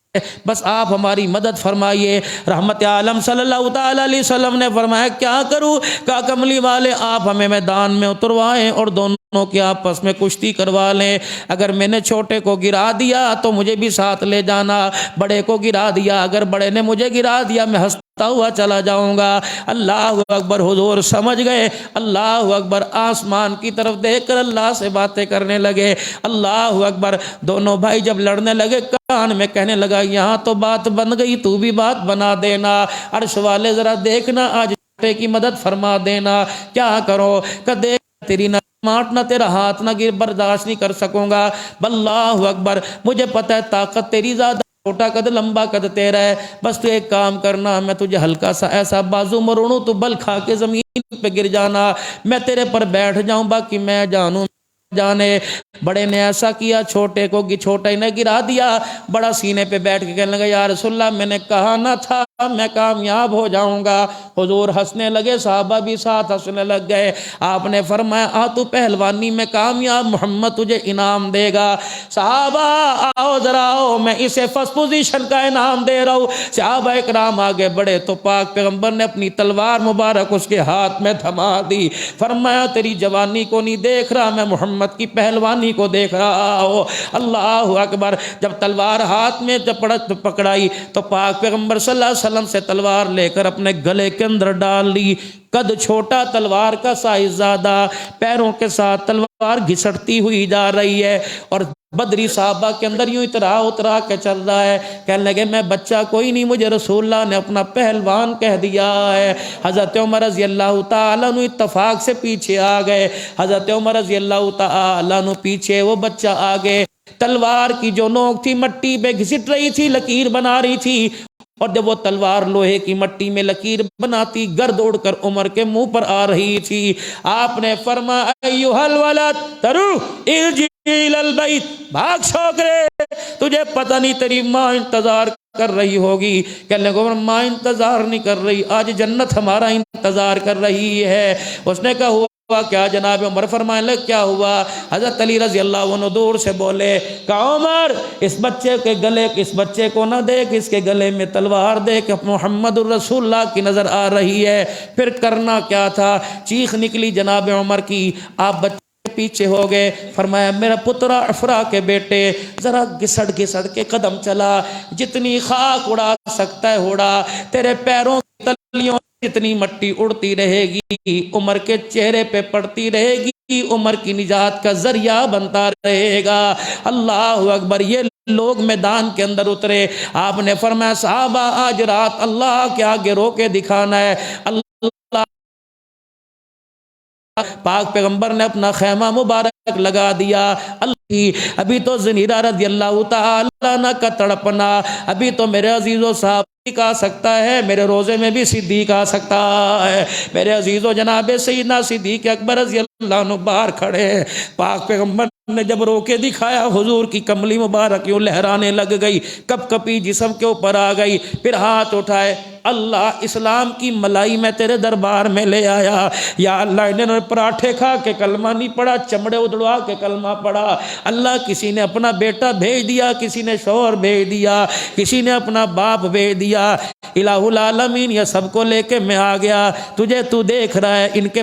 بس آپ ہماری مدد فرمائیے. رحمت عالم صلی اللہ تعالی علیہ وسلم نے فرمایا کیا کروں؟ کہ کملی والے آپ ہمیں میدان میں اتروائیں اور دونوں کے آپس میں کشتی کروا لیں. اگر میں نے چھوٹے کو گرا دیا تو مجھے بھی ساتھ لے جانا, بڑے کو گرا دیا اگر بڑے نے مجھے گرا دیا میں ہنستا ہوا چلا جاؤں گا. اللہ اکبر. حضور سمجھ گئے. اللہ اکبر. آسمان کی طرف دیکھ کر اللہ سے باتیں کرنے لگے. اللہ اکبر. دونوں بھائی جب لڑنے لگے کان میں کہنے لگا یہاں تو بات بن گئی, تو بھی بات بنا دینا. عرش والے ذرا دیکھنا آج چھوٹے کی مدد فرما دینا. کیا کرو؟ کہ دیکھ تیری نہ ماٹنا, تیرا ہاتھ نہ گر, برداشت نہیں کر سکوں گا. اللہ اکبر. مجھے پتہ ہے طاقت تیری زیادہ, چھوٹا قد لمبا قد تیرا ہے. بس تو ایک کام کرنا, میں تجھے ہلکا سا ایسا بازو مروڑوں تو بل کھا کے زمین پہ گر جانا, میں تیرے پر بیٹھ جاؤں, باقی میں جانوں جانے. بڑے نے ایسا کیا, چھوٹے کو چھوٹے نے گرا دیا. بڑا سینے پہ بیٹھ کے کہنے لگا یا رسول اللہ میں نے کہا نہ تھا میں کامیاب ہو جاؤں گا. حضور ہنسنے لگے, صحابہ بھی ساتھ ہنسنے لگ گئے. آپ نے فرمایا آ تو پہلوانی میں کامیاب, محمد تجھے انعام دے گا. صحابہ آؤ ذرا آؤ, میں اسے فرسٹ پوزیشن کا انعام دے رہا ہوں. صحابہ اکرام آگے بڑھے تو پاک پیغمبر نے اپنی تلوار مبارک اس کے ہاتھ میں تھما دی. فرمایا تیری جوانی کو نہیں دیکھ رہا, میں محمد کی پہلوانی کو دیکھ رہا ہو. اللہ اکبر. جب تلوار ہاتھ میں پکڑائی تو پاک پیغمبر صلی اللہ علیہ وسلم سے تلوار لے کر اپنے گلے کے اندر ڈال لی. قد چھوٹا, تلوار کا سائز زیادہ, پیروں کے ساتھ تلوار گھسٹتی ہوئی جا رہی ہے. اور بدری صحابہ کے اندر یوں اترا کے چل رہا ہے. کہنے لگے میں بچہ کوئی نہیں, مجھے رسول اللہ نے اپنا پہلوان کہہ دیا ہے. حضرت عمر رضی اللہ تعالیٰ عنہ اتفاق سے پیچھے آ گئے. حضرت عمر رضی اللہ تعالیٰ عنہ پیچھے, وہ بچہ آگے. تلوار کی جو نوک تھی مٹی پہ گھسٹ رہی تھی, لکیر بنا رہی تھی. اور جب وہ تلوار لوہے کی مٹی میں لکیر بناتی, گرد اڑ کر عمر کے منہ پر آ رہی تھی. آپ نے فرمایا ایھا الولد ترو ارجع الی البیت, بھاگ چھوکرے, تجھے پتہ نہیں تیری ماں انتظار کر رہی ہوگی. کہنے لگا ماں انتظار نہیں کر رہی, آج جنت ہمارا انتظار کر رہی ہے. اس نے کہا ہوا کیا جناب عمر؟ فرمانے لگے کیا ہوا؟ حضرت علی رضی اللہ عنہ دور سے بولے کہ عمر اس بچے کے گلے, اس بچے کو نہ دیکھ, اس کے گلے میں تلوار دیکھ, محمد الرسول اللہ کی نظر آ رہی ہے. پھر کرنا کیا تھا؟ چیخ نکلی جناب عمر کی. آپ بچے پیچھے ہو گئے. فرمایا میرا پترا افرا کے بیٹے ذرا گھسڑ کے قدم چلا, جتنی خاک اڑا سکتا ہے اڑا, تیرے پیروں کی تلیوں جتنی مٹی اڑتی رہے گی عمر کے چہرے پہ پڑتی رہے گی, عمر کی نجات کا ذریعہ بنتا رہے گا. اللہ اکبر. یہ لوگ میدان کے اندر اترے. آپ نے فرمایا صحابہ آج رات اللہ کے آگے رو کے دکھانا ہے. اللہ پاک پیغمبر نے اپنا خیمہ مبارک لگا دیا. ابھی تو زنیرہ رضی اللہ تعالیٰ عنہ کا تڑپنا, ابھی تو میرے عزیزو صاحب آ سکتا ہے, میرے روزے میں بھی صدیق آ سکتا ہے. میرے عزیزو جناب سیدنا صدیق اکبر رضی اللہ عنہ باہر کھڑے ہیں. پاک پیغمبر نے جب رو کے دکھایا, حضور کی کملی مبارک یوں لہرانے لگ گئی, کپ کپی جسم کے اوپر آ گئی. پھر ہاتھ اٹھائے, اللہ اسلام کی ملائی میں تیرے دربار میں لے آیا. یا اللہ انہوں نے پراٹھے کھا کے کلمہ نہیں پڑھا, چمڑے ادڑوا کے کلمہ پڑھا. اللہ کسی نے اپنا بیٹا بھیج دیا, کسی نے شوہر بھیج دیا, کسی نے اپنا باپ بھیج دیا. الہ العالمین یہ سب کو لے کے میں آ گیا. تجھے تو دیکھ رہا ہے, ان کے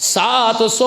700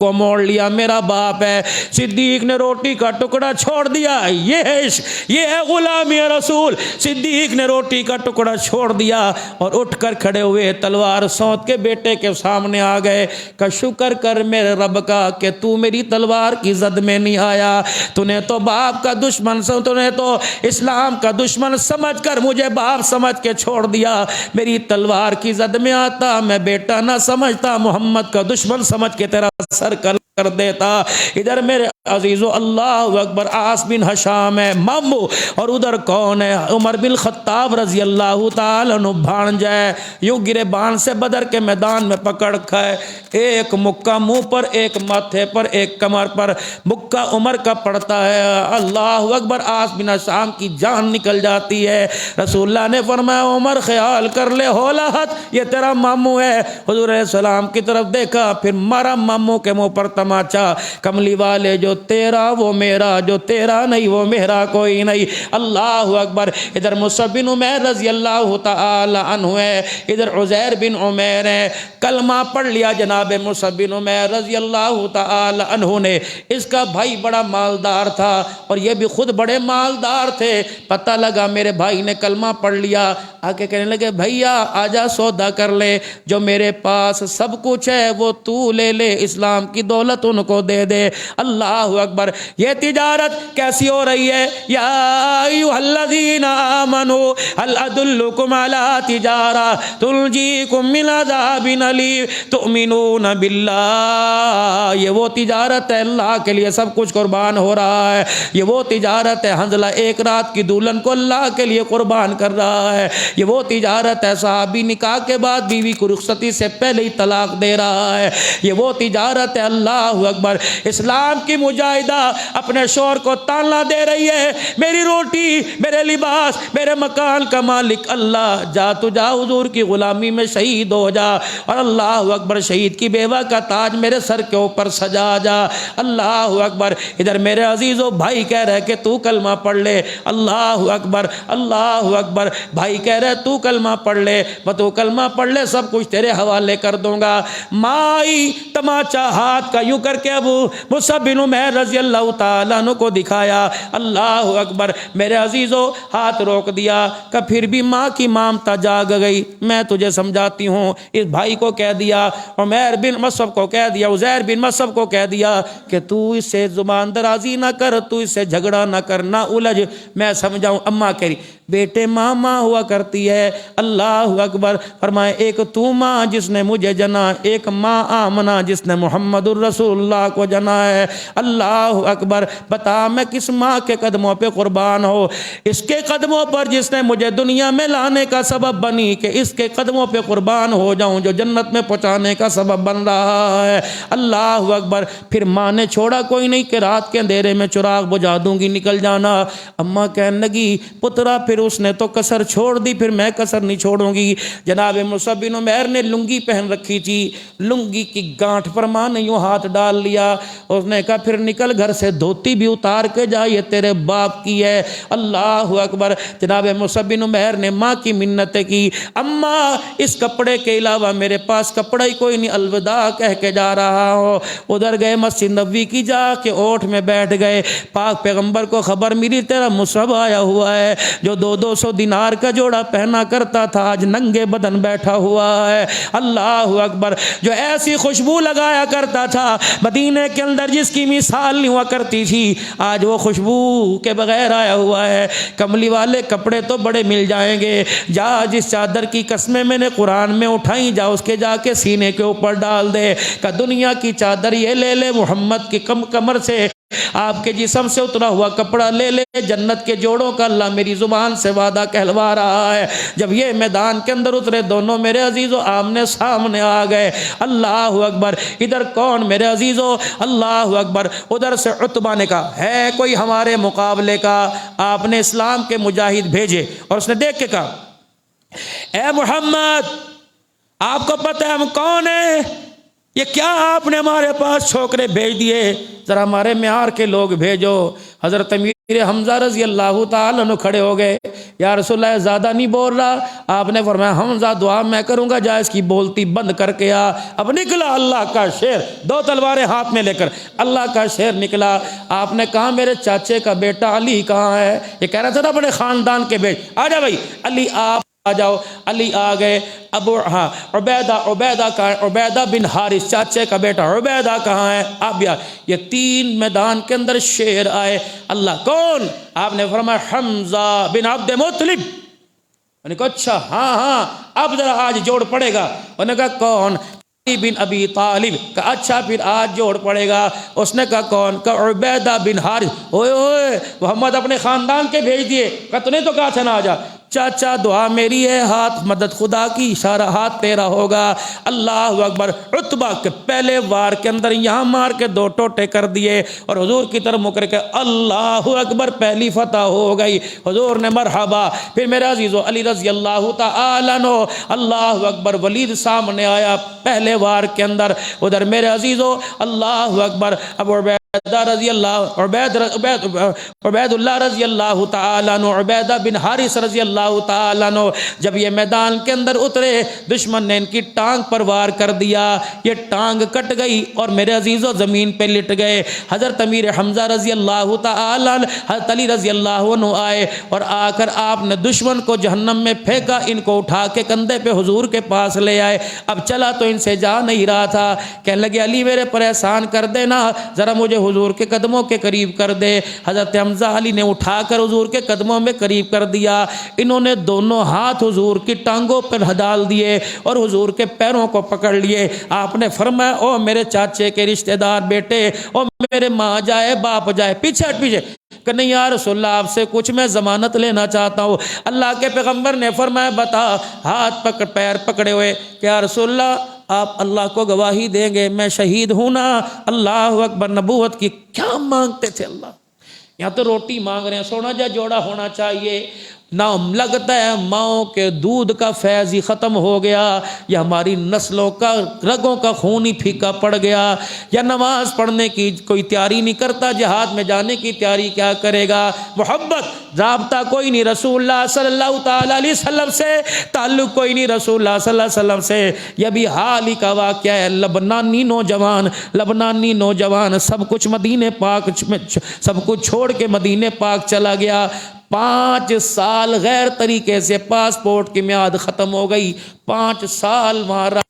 کو موڑ لیا، میرا باپ ہے۔ صدیق نے روٹی کا ٹکڑا چھوڑ دیا، یہ ہے غلامی رسول۔ صدیق نے روٹی کا ٹکڑا چھوڑ دیا اور اٹھ کر کھڑے ہوئے، تلوار سونت کے بیٹے کے سامنے آ گئے، کہ شکر کر میرے رب کا کہ تو میری تلوار کی زد میں نہیں آیا، تو نے تو باپ کا دشمن، تو نے تو اسلام کا دشمن سمجھ کر مجھے باپ سمجھ کے چھوڑ دیا، میری تلوار کی زد میں آتا میں بیٹا نہ سمجھتا، محمد کا دشمن سمجھ کے تیرا سر کر دیتا۔ ادھر میرے عزیزو اللہ اکبر، عاص بن ہشام ہے مامو، اور ادھر کون ہے؟ عمر بن خطاب رضی اللہ تعالیٰ عنہ بھانجا ہے، یوں گرے بان سے بدر کے میدان میں پکڑ کھائے، ایک مکہ منہ پر، ایک ماتھے پر، ایک کمر پر، مکہ عمر کا پڑتا ہے، اللہ اکبر، عاص بن ہشام کی جان نکل جاتی ہے۔ رسول اللہ نے فرمایا عمر خیال کر لے، ہولا ہاتھ، یہ تیرا مامو ہے۔ حضور علیہ السلام کی طرف دیکھا، پھر مارا مامو کے منہ پر تماچا، کملی والے جو تیرا وہ میرا، جو تیرا نہیں وہ میرا کوئی نہیں، اللہ اکبر۔ ادھر مصعب بن عمیر رضی اللہ تعالی عنہ ہے، ادھر عزیر بن عمیر ہے، کلمہ پڑھ لیا جناب مصعب بن عمیر رضی اللہ تعالی عنہ نے۔ اس کا بھائی بڑا مالدار تھا اور یہ بھی خود بڑے مالدار تھے، پتہ لگا میرے بھائی نے کلمہ پڑھ لیا، آ کے کہنے لگے بھیا آجا سودا کر لے، جو میرے پاس سب کچھ ہے وہ تو لے لے، اسلام کی دولت ان کو دے دے، اللہ اکبر۔ یہ تجارت کیسی ہو رہی ہے؟ یا ایھا الذین آمنوا هل ادلکم علی تجارہ تنجیکم من عذاب الیم تؤمنون باللہ۔ یہ وہ تجارت ہے، اللہ کے لیے سب کچھ قربان ہو رہا ہے، یہ وہ تجارت ہے، حنظلہ ایک رات کی دولہن کو اللہ کے لیے قربان کر رہا ہے، یہ وہ تجارت ہے، صحابی نکاح کے بعد بیوی کو رخصتی سے پہلے ہی طلاق دے رہا ہے، یہ وہ تجارت ہے، اللہ اکبر۔ اسلام کی مجاہدہ اپنے شوہر کو تانا دے رہی ہے، میری روٹی، میرے لباس، میرے مکان کا مالک اللہ، جا تو جا حضور کی غلامی میں شہید ہو جا، اور اللہ اکبر شہید کی بیوہ کا تاج میرے سر کے اوپر سجا جا، اللہ اکبر۔ ادھر میرے عزیزو بھائی کہہ رہے کہ تو کلمہ پڑھ لے، اللہ اکبر، اللہ اکبر، بھائی کہہ رہے تو کلمہ پڑھ لے، تو کلمہ پڑھ لے، سب کچھ تیرے حوالے کر دوں گا۔ مائی تماچا ہاتھ کا یوں کر کے ابو مصعب بن عمیر رضی اللہ تعالیٰ عنہ کو دکھایا، اللہ اکبر۔ میرے عزیزو ہاتھ روک دیا، کہ پھر بھی ماں کی مامتا جاگ گئی، میں تجھے سمجھاتی ہوں۔ اس بھائی کو کہہ دیا، عمیر بن مصعب کو کہہ دیا، عزیر بن مصعب کو کہہ دیا کہ تو اس سے زبان درازی نہ کر، تو اس سے جھگڑا نہ کر، نہ الجھ، میں سمجھاؤں۔ اماں کہہ رہی بیٹے ماں ہوا کرتی ہے، اللہ اکبر۔ فرمائے ایک تو ماں جس نے مجھے جنا، ایک ماں آمنہ جس نے محمد الرسول اللہ کو جنا ہے، اللہ اکبر۔ بتا میں کس ماں کے قدموں پہ قربان ہو؟ اس کے قدموں پر جس نے مجھے دنیا میں لانے کا سبب بنی، کہ اس کے قدموں پہ قربان ہو جاؤں جو جنت میں پہنچانے کا سبب بن رہا ہے، اللہ اکبر۔ پھر ماں نے چھوڑا کوئی نہیں کہ رات کے اندھیرے میں چراغ بجھا دوں گی، نکل جانا۔ اماں کہنے لگی پترا پھر اس نے تو کسر چھوڑ دی، پھر میں کسر نہیں چھوڑوں گی۔ جناب مصعب بن عمیر نے لنگی پہن رکھی تھی، لنگی کی گانٹھ پر ماں نے یوں ہاتھ ڈال لیا، اس نے کہا پھر نکل گھر سے، دھوتی بھی اتار کے جا، یہ تیرے باپ کی ہے، اللہ اکبر۔ جناب مصعب بن عمیر نے ماں کی منتیں کی، اماں اس کپڑے کے علاوہ میرے پاس کپڑا ہی کوئی نہیں، الوداع کہہ کے جا رہا ہو۔ ادھر گئے مسجد نبوی کی، جا کے اوٹ میں بیٹھ گئے، پاک پیغمبر کو خبر ملی تیرا مصعب آیا ہوا ہے، جو 200 دینار کا جوڑا پہنا کرتا تھا آج ننگے بدن بیٹھا ہوا ہے، اللہ اکبر۔ جو ایسی خوشبو لگایا کرتا تھا مدینے کے اندر جس کی مثال نہیں ہوا کرتی تھی، آج وہ خوشبو کے بغیر آیا ہوا ہے۔ کملی والے کپڑے تو بڑے مل جائیں گے، جا جس چادر کی قسمیں میں نے قرآن میں اٹھائیں، جا اس کے جا کے سینے کے اوپر ڈال دے، کہ دنیا کی چادر یہ لے لے، محمد کی کمر سے آپ کے جسم سے اترا ہوا کپڑا لے لے، جنت کے جوڑوں کا اللہ میری زبان سے وعدہ کہلوا رہا ہے۔ جب یہ میدان کے اندر اترے دونوں میرے عزیزو آمنے سامنے آ گئے، اللہ اکبر۔ ادھر کون میرے عزیزو؟ اللہ اکبر۔ ادھر سے عتبہ نے کہا ہے کوئی ہمارے مقابلے کا؟ آپ نے اسلام کے مجاہد بھیجے اور اس نے دیکھ کے کہا اے محمد آپ کو پتہ ہے ہم کون ہیں؟ یہ کیا آپ نے ہمارے پاس چھوکرے بھیج دیے، ذرا ہمارے معیار کے لوگ بھیجو۔ حضرت امیر حمزہ رضی اللہ تعالیٰ عنہ کھڑے ہو گئے، یا رسول اللہ زیادہ نہیں بول رہا؟ آپ نے فرمایا حمزہ دعا میں کروں گا، جا اس کی بولتی بند کر کے آ۔ اب نکلا اللہ کا شیر، دو تلواریں ہاتھ میں لے کر اللہ کا شیر نکلا۔ آپ نے کہا میرے چاچے کا بیٹا علی کہاں ہے؟ یہ کہہ رہا تھا نا اپنے خاندان کے بیٹے، آ جا بھائی علی آپ آ جاؤ۔ علی آ گئے۔ ابو عبیدہ کا، عبیدہ بن حارث چاچے کا بیٹا عبیدہ کہاں ہے؟ آپ بھی یہ تین میدان کے اندر شیر آئے۔ اللہ کون؟ آپ نے فرمایا حمزہ بن عبد مطلب۔ میں نے کہا اچھا ہاں ہاں اب ذرا آج جوڑ پڑے گا۔ انہوں نے کہا کون؟ علی بن ابی طالب۔ کہا اچھا پھر آج جوڑ پڑے گا۔ اس نے کہا کون؟ کہا عبیدہ بن حارث۔ اوئے اوئے محمد اپنے خاندان کے بھیج دیے۔ کہا تو نے تو کہا تھا نہ آ جا۔ چاچا دعا میری ہے، ہاتھ مدد خدا کی، اشارہ ہاتھ تیرا ہوگا۔ اللہ اکبر۔ عتبہ کے پہلے وار کے اندر یہاں مار کے دو ٹوٹے کر دیے اور حضور کی طرف مکر کے اللہ اکبر، پہلی فتح ہو گئی۔ حضور نے مرحبا۔ پھر میرے عزیزو علی رضی اللہ تعالیٰ عنہ، اللہ اکبر، ولید سامنے آیا پہلے وار کے اندر۔ ادھر میرے عزیزو اللہ اکبر، ابو عبید اللہ رضی اللہ تعالیٰ عنہ، عبیدہ بن حارث رضی اللہ تعالیٰ عنہ جب یہ میدان کے اندر اترے، دشمن نے ان کی ٹانگ پر وار کر دیا، یہ ٹانگ کٹ گئی اور میرے عزیزو زمین پہ لٹ گئے۔ حضرت امیر حمزہ رضی اللہ تعالیٰ عنہ، حضرت علی رضی اللہ عنہ آئے اور آ کر آپ نے دشمن کو جہنم میں پھینکا، ان کو اٹھا کے کندھے پہ حضور کے پاس لے آئے۔ اب چلا تو ان سے جا نہیں رہا تھا، کہنے لگے علی میرے پر احسان کر دینا، ذرا مجھے حضور کے قدموں کے قریب کر دے۔ حضرت حمزہ علی نے اٹھا کر حضور کے قدموں میں قریب کر دیا۔ انہوں نے دونوں ہاتھ حضور کی ٹانگوں پر ڈال دیے اور حضور کے پیروں کو پکڑ لیے۔ آپ نے فرمایا او میرے چاچے کے رشتہ دار بیٹے، او میرے ماں جائے باپ جائے، پیچھے ہٹ پیچھے کہ نہیں یا رسول اللہ آپ سے کچھ میں ضمانت لینا چاہتا ہوں۔ اللہ کے پیغمبر نے فرمایا بتا۔ ہاتھ پکڑ، پیر پکڑے ہوئے کہ یا رسول اللہ آپ اللہ کو گواہی دیں گے میں شہید ہوں نا؟ اللہ اکبر، نبوت کی کیا مانگتے تھے اللہ؟ یہاں تو روٹی مانگ رہے ہیں، سونا جا جوڑا ہونا چاہیے۔ نہ لگتا ہے ماؤں کے دودھ کا فیض ہی ختم ہو گیا، یا ہماری نسلوں کا رگوں کا خون ہی پھیکا پڑ گیا، یا نماز پڑھنے کی کوئی تیاری نہیں کرتا، جہاد میں جانے کی تیاری کیا کرے گا؟ محبت رابطہ کوئی نہیں رسول اللہ صلی اللہ تعالیٰ علیہ وسلم سے، تعلق کوئی نہیں رسول اللہ صلی اللہ علیہ وسلم سے۔ یہ بھی حال ہی کا واقعہ ہے۔ لبنانی نوجوان سب کچھ مدینے پاک میں سب کچھ چھوڑ کے مدینے پاک چلا گیا۔ 5 سال غیر طریقے سے پاسپورٹ کی میعاد ختم ہو گئی، 5 سال وہاں رہا۔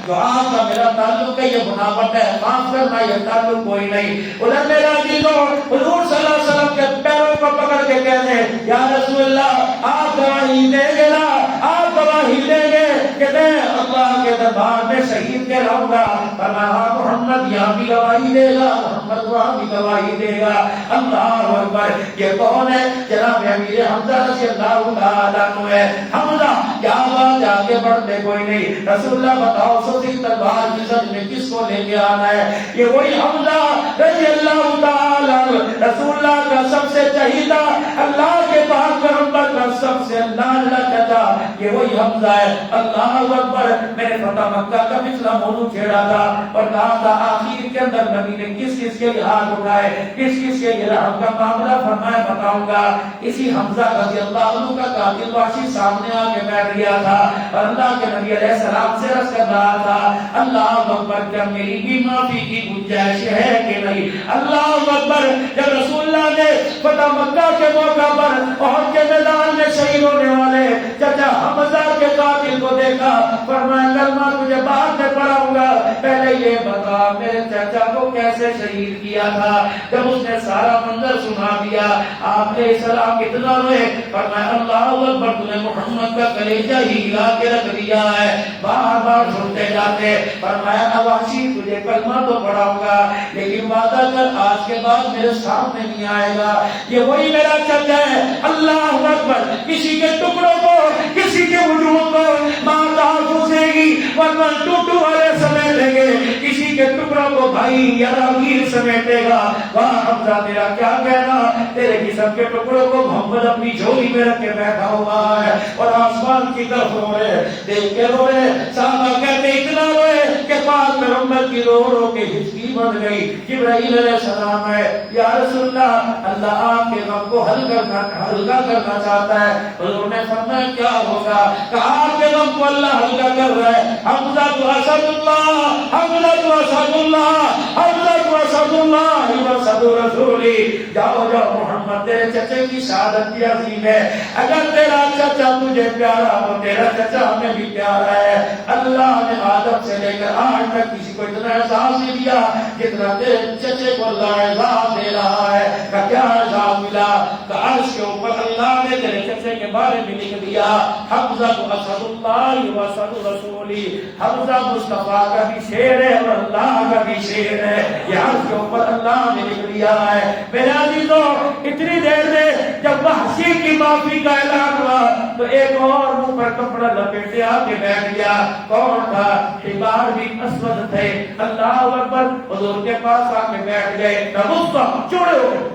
جو آپ کا میرا تعلق ہے یہ بناوٹ ہے، معاف کرنا یہ تعلق کوئی نہیں۔ ادھر میرا عزیزو حضور صلی اللہ علیہ وسلم کے پیروں کو پکڑ کے کہتے ہیں یا رسول اللہ آپ گواہی دیں گے نا، آپ گواہی دیں گے کہ میں اللہ کے دربار میں شہید کے رہوں گا؟ فرمایا محمد یہاں بھی گواہی دے گا، محمد وہاں بھی گواہی دے گا۔ اللہ اکبر، یہ کون ہے؟ جناب امیر حمزہ رضی اللہ تعالیٰ عنہ ہے۔ حمزہ کیا بات ہے، آگے بڑھتے کوئی نہیں۔ رسول اللہ بتاؤ سوچی تلوار کی زد میں کس کو لے کے آنا ہے؟ یہ وہی حمزہ رضی اللہ تعالیٰ عنہ، رسول اللہ کا سب سے چہیتا، اللہ کے پاک پیغمبر کا سب سے لاڈلا چچا، یہ وہی حمزہ ہے۔ اللہ اکبر، میں نے فتح مکہ کا پچھلا موضوع چھیڑا تھا اور کہا تھا آخر کے اندر نبی نے کس کس کے ہاتھ اٹھائے، کس کس کے رحم کا معاملہ فرمایا بتاؤں گا۔ اسی حمزہ رضی اللہ عنہ کا قاتل وحشی سامنے آ کے بیٹھ گیا تھا اور اللہ کے نبی علیہ السلام سے عرض کر رہا تھا اللہ اکبر، کیا میری بھی معافی کی گنجائش ہے کہ نہیں؟ اللہ اکبر، جب رسول اللہ نے فتح مکہ کے موقع پر احد کے میدان میں شہید ہونے والے چچا حمزہ کے قاتل کو دیکھا، فرمایا کلمہ تجھے بعد میں پڑھاؤں گا، پہلے یہ بتا میرے چچا کو کیسے شہید کیا تھا۔ جب اس نے سارا منظر سنا دیا، آپ نے سلام اتنا روئے، فرمایا اللہ اکبر، تو نے محمد کا کلیجہ ہی ہلا کے رکھ دیا ہے، بار بار سنتے جاتے۔ فرمایا نواشی تجھے کلمہ تو پڑھاؤں گا لیکن وعدہ کر آج کے بعد میرے سامنے نہیں آئے گا۔ یہ وہی میرا چچا ہے۔ اللہ اکبر، کسی کے ٹکڑوں کو، کسی کے وجود کو ماں تحفظ دے گی ورنہ ٹوٹو والے سمیٹ لیں گے، کسی کے ٹکڑوں کو بھائی یا راگیر سمیٹے گا۔ واہ حمزہ تیرا کیا کہنا، تیرے جسم کے ٹکڑوں کو محمد اپنی جھولی میں رکھ کے بیٹھا ہوا ہے اور آسمان کی طرف رو رہے، دیکھ کے رو رہے۔ صحابہ کہتے اتنا روئے کہ پاک محمد کی رو رو کے ہچکی بن گئی۔ جبرائیل علیہ السلام ہے، یا رسول اللہ، اللہ آپ کے غم کو ہلکا کرنا چاہتا ہے۔ حضور نے فرمایا کیا ہوگا؟ کہا آپ کے غم کو اللہ ہلکا کر رہا ہے۔ حمزہ تو اسد اللہ، حمزہ تو اسد اللہ، حمزہ تو اسد اللہ واسد رسولی۔ جاؤ جاؤ محمد، تیرے چچے کی شہادت بھی عظیم ہے، اگر تیرا چچا تجھے پیارا ہو تیرا چچا ہمیں بھی پیارا ہے۔ اللہ نے آدم سے لے کر آج تک کسی کو اتنا احساس نہیں دیا جتنا تیرے چچے کو اللہ اعزاز دے رہا ہے۔ کہ کیا اعزاز ملا؟ کہ عرش کے اوپر اللہ نے تیرے چچے کے بارے میں لکھ دیا حمزہ تو اسد اللہ واسد رسولی۔ حمزہ مصطفیٰ کا بھی شیر ہے اور اللہ کا بھی شیر ہے، یہ عرش کے اوپر اللہ نے لکھ دیا ہے۔ میرے عزیزو، اتنی دیر میں جب وحشی کی معافی کا اعلان ہوا تو ایک اور منہ پر کپڑا لپیٹے آ کے بیٹھ گیا۔ کون تھا؟ حبار بن اسود تھے۔ اللہ اکبر، حضور کے پاس آ کے بیٹھ گئے، چوڑے ہو گئے،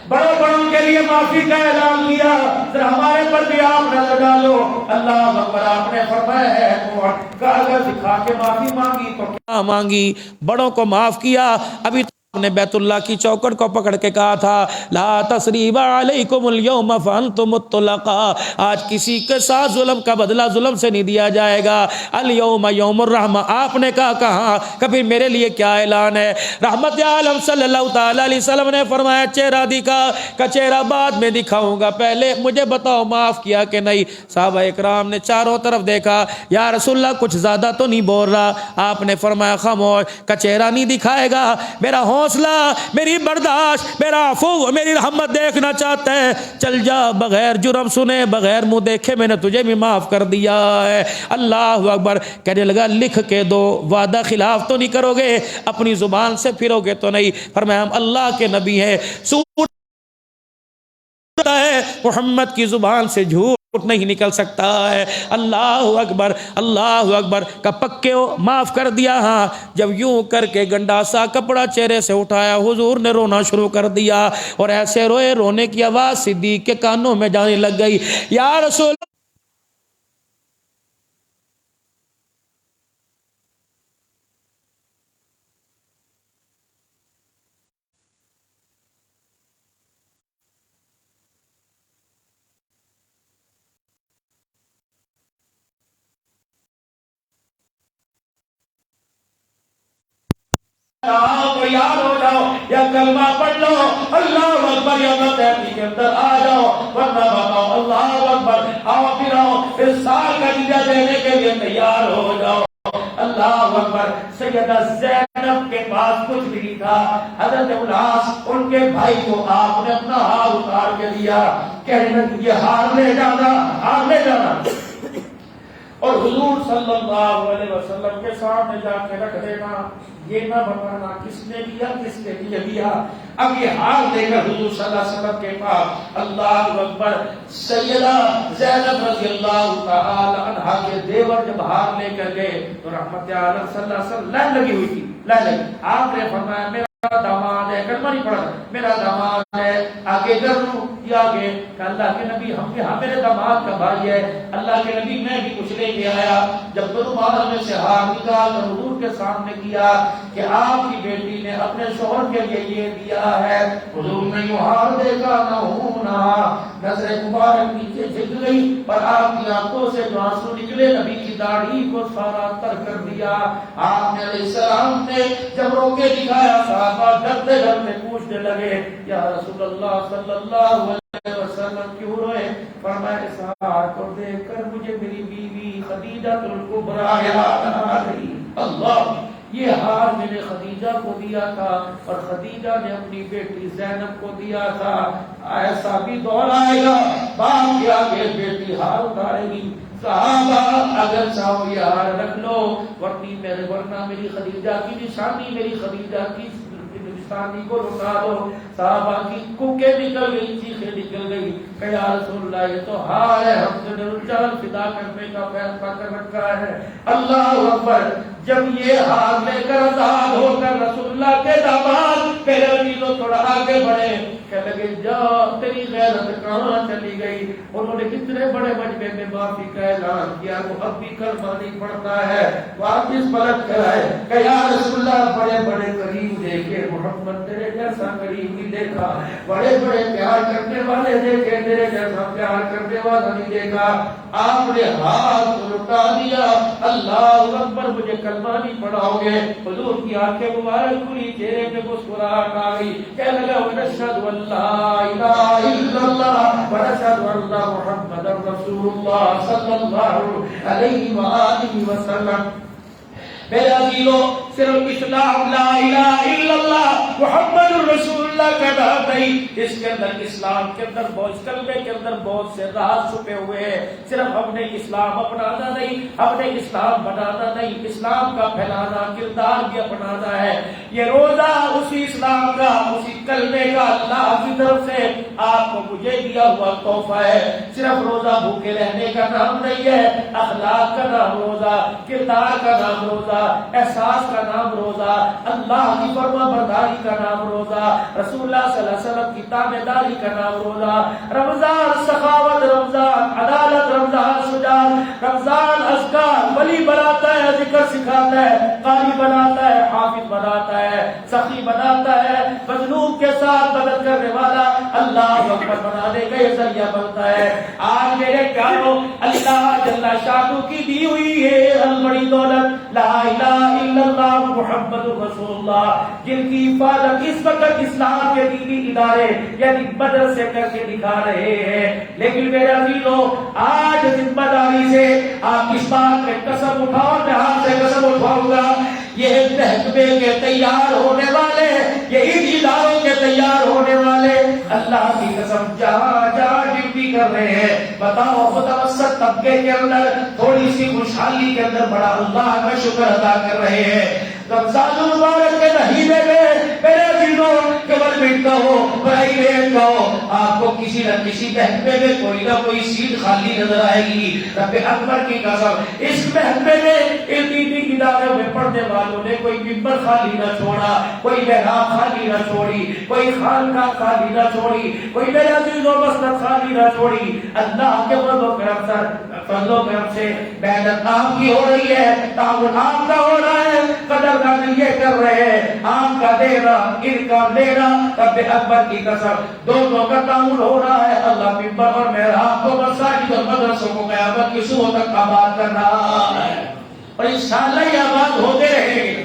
بڑوں بڑوں کے لیے معافی کا اعلان کیا، ذرا ہمارے پر بھی آپ نظر ڈالو۔ اللہ اکبر، آپ نے فرمایا ہے اگر دکھا کے معافی مانگی تو کیا مانگی؟ بڑوں کو معاف کیا۔ ابھی نے بیت اللہ کی چوکٹ کو پکڑ کے کہا تھا لا تثریب علیکم اليوم فانتم الطلقاء، آج کسی کے ساتھ ظلم کا بدلہ ظلم سے نہیں دیا جائے گا۔ اليوم یوم الرحمہ، آپ نے کہا کہاں؟ کبھی میرے لیے کیا اعلان ہے؟ رحمت عالم صلی اللہ تعالی علیہ وسلم نے فرمایا چہرہ دکھا، کا چہرہ بعد میں دکھاؤں گا، پہلے مجھے بتاؤ معاف کیا کہ نہیں؟ صحابہ اکرام نے چاروں طرف دیکھا، یا رسول اللہ کچھ زیادہ تو نہیں بول رہا؟ آپ نے فرمایا خاموش، کا چہرہ نہیں دکھائے گا، میرا حوصلہ، میری برداشت، میرا عفو، میری رحمت دیکھنا چاہتا ہے، چل جا، بغیر جرم سنے، بغیر منہ دیکھے میں نے تجھے بھی معاف کر دیا ہے۔ اللہ اکبر، کہنے لگا لکھ کے دو، وعدہ خلاف تو نہیں کرو گے، اپنی زبان سے پھرو گے تو نہیں؟ فرمایا ہم اللہ کے نبی ہیں، ہے محمد کی زبان سے جھوٹ نہیں نکل سکتا ہے۔ اللہ اکبر، اللہ اکبر، کا پکے ہو معاف کر دیا۔ ہاں، جب یوں کر کے گنڈاسا کپڑا چہرے سے اٹھایا، حضور نے رونا شروع کر دیا اور ایسے روئے، رونے کی آواز صدیق کے کانوں میں جانے لگ گئی، یا رسول یاد ہو جاؤ یا کلمہ پڑھ لو، اللہ اکبر، یا متحدی کے اندر آ جاؤ، ورنہ بتاؤ اللہ اکبر، آؤ پھر آؤ، اس سال کا جزیہ دینے کے لیے تیار ہو جاؤ۔ اللہ اکبر، سیدہ زینب کے پاس کچھ نہیں تھا، حضرت الاس ان کے بھائی کو آپ نے اپنا ہار اتار کے دیا، کہنے لگے یہ ہار لے جانا، ہار لے جانا، اور حضور صلی اللہ علیہ وسلم کے سامنے جا کے رکھ دینا، یہ نہ بتانا کس نے دیا کس کے لیے دیا۔ اب یہ حال دے کر حضور صلی اللہ علیہ وسلم کے پاس اللہ اکبر سیدہ زینب رضی اللہ تعالی عنہا کے دیور جب ہار لے کر گئے تو رحمت عالم صلی اللہ علیہ وسلم لائن لگی ہوئی تھی، لائن لگی، آپ نے فرمایا میرا داماد ہے، کلمہ نہیں پڑھا، میرا داماد ہے، آگے کر لوں یا آگے کہ اللہ کے نبی ہم کے ہاں میرے داماد کا بھائی ہے، اللہ کے نبی میں بھی کچھ لے کے آیا۔ جب دونوں مال میں سے ہار نکال کر حضور کے سامنے کیا کہ آپ کی بیٹی نے اپنے شوہر کے لیے یہ دیا ہے، حضور نے یوں ہار دیکھا نہ ہوں نہ، نظر مبارک نیچے جھک گئی اور آپ کی آنکھوں سے جو آنسو نکلے نبی کی داڑھی کو سارا تر کر دیا۔ آپ نے علیہ السلام نے جب روکے دکھایا صحابہ ڈرتے ڈرتے پوچھنے لگے یا رسول اللہ صلی اللہ علیہ وسلم کیوں روئے؟ فرمایا اس ہار کو دیکھ کر مجھے میری بیوی خدیجہ الکبریٰ یاد آ گئی۔ اللہ، یہ ہار میں نے خدیجہ کو دیا تھا اور خدیجہ نے اپنی بیٹی زینب کو دیا تھا، ایسا بھی دور آئے گا باپ کے آگے بیٹی ہار اتارے گی۔ صحابہ اگر چاہو یہ ہار رکھ لو، ورنہ میری خدیجہ کی نشانی، میری خدیجہ کی نشانی کو لٹا دو۔ صحابہ کی کوکیں نکل گئی، چیخیں نکل گئی کہ یا رسول اللہ یہ تو ہار ہے، ہم سے جان فدا کرنے کا فیصلہ کر رکھا ہے۔ اللہ اکبر، جب یہ ہار لے کر آزاد ہو کر رسول اللہ کے داماد پہلے چیزوں تھوڑا آگے بڑھے، کہنے لگے جا تیری غیرت کہاں چلی گئی؟ انہوں نے کتنے بڑے مجمع میں معافی کا اعلان کیا، وہ اب بھی کلمہ نہیں پڑھتا ہے، واپس پلٹ کر آئے کہ یا رسول اللہ بڑے بڑے قریب دیکھے، محمد تیرے جیسا قریب نہیں دیکھا، بڑے بڑے پیار کرنے والے دیکھے، تیرے جیسا پیار کرنے والا نہیں دیکھا۔ آپ نے ہاتھ لٹا دیا، اللہ اکبر، مجھے کلمہ نہیں پڑھاؤ گے؟ حضور کی آنکھیں مبارک کھلی، چہرے پہ مسکراہٹ آ گئی، کہنے لگا ونشہد ان لا الہ الا اللہ ونشہد ان محمد رسول اللہ صلی اللہ علیہ وآلہ وسلم۔ میرے عزیزو، صرف اسلام لا الہ الا اللہ محمد رسول اللہ کا نام نہیں، اس کے اندر اسلام کے اندر بہت کلمے کے اندر بہت سے راز چھپے ہوئے ہیں۔ صرف ہم نے اسلام اپنانا نہیں، ہم نے اسلام بنانا نہیں، اسلام کا پھیلانا، کردار بھی اپنانا ہے۔ یہ روزہ اسی اسلام کا، اسی کلمے کا اللہ کی طرف سے آپ کو مجھے دیا ہوا تحفہ ہے۔ صرف روزہ بھوکے رہنے کا نام نہیں ہے، اخلاق کا نام روزہ، کردار کا نام روزہ، احساس کا نام روزہ، اللہ کی فرما برداری کا نام روزہ، رسول اللہ صلی اللہ علیہ وسلم کی تابعداری کا نام روزہ۔ رمضان سخاوت، رمضان عدالت، رمضان شجاعت، رمضان اذکار، ولی بناتا ہے، ذکر سکھاتا ہے، قاری بناتا ہے، حافظ بناتا ہے، سخی بناتا ہے، مظلوم کے ساتھ مدد کرنے والا اللہ اکبر بنانے کا یہ ذریعہ بنتا ہے۔ آج میرے پیاروں، اللہ جل شانہ کی دی ہوئی ہے بڑی دولت لا الہ الا اللہ محمد رسول اللہ، جن کی حفاظت اس وقت اسلام کے دینی ادارے یعنی بدر سے کر کے دکھا رہے ہیں۔ لیکن میرے عزیزوں، آج ذمہ داری سے آپ اس بات میں قسم اٹھاؤ، میں ہاتھ سے قسم اٹھاؤں گا، یہ محکمے کے تیار ہونے والے، یہ اداروں کے تیار ہونے والے اللہ کی قسم جہاں جہاں ڈیوٹی کر رہے ہیں، بتاؤ متوسط طبقے کے اندر تھوڑی سی خوشحالی کے اندر بڑا اللہ کا شکر ادا کر رہے ہیں۔ رمضان المبارک کے مہینے میں میرے عزیزوں گورنمنٹ کا ہو، پرائیویٹ کا ہو، آپ کو کسی نہ کسی محکمے میں کوئی نہ کوئی سیٹ خالی نظر آئے گی۔ رب اکبر کی قسم، اس محکمے میں دینی اداروں میں پڑھنے والوں نے کوئی ممبر خالی نہ چھوڑا، کوئی محراب خالی نہ چھوڑی، کوئی خانقاہ خالی نہ چھوڑی، کوئی میرے عزیزوں مسجد خالی نہ چھوڑی۔ اللہ کے فضل و کرم سے محنت آپ کی ہو رہی ہے، تعاون آپ کا ہو رہا ہے، قدردانی یہ کر رہے ہیں، آپ کا دینا ان کا لینا، رب اکبر کی قسم دونوں کا تعاون ہو رہا ہے۔ اللہ ممبر اور محراب کو، مساجد اور مدرسوں کو قیامت کی صبح تک آباد کر رہا ہے، اور انشاءاللہ یہ آباد ہوتے رہیں گے۔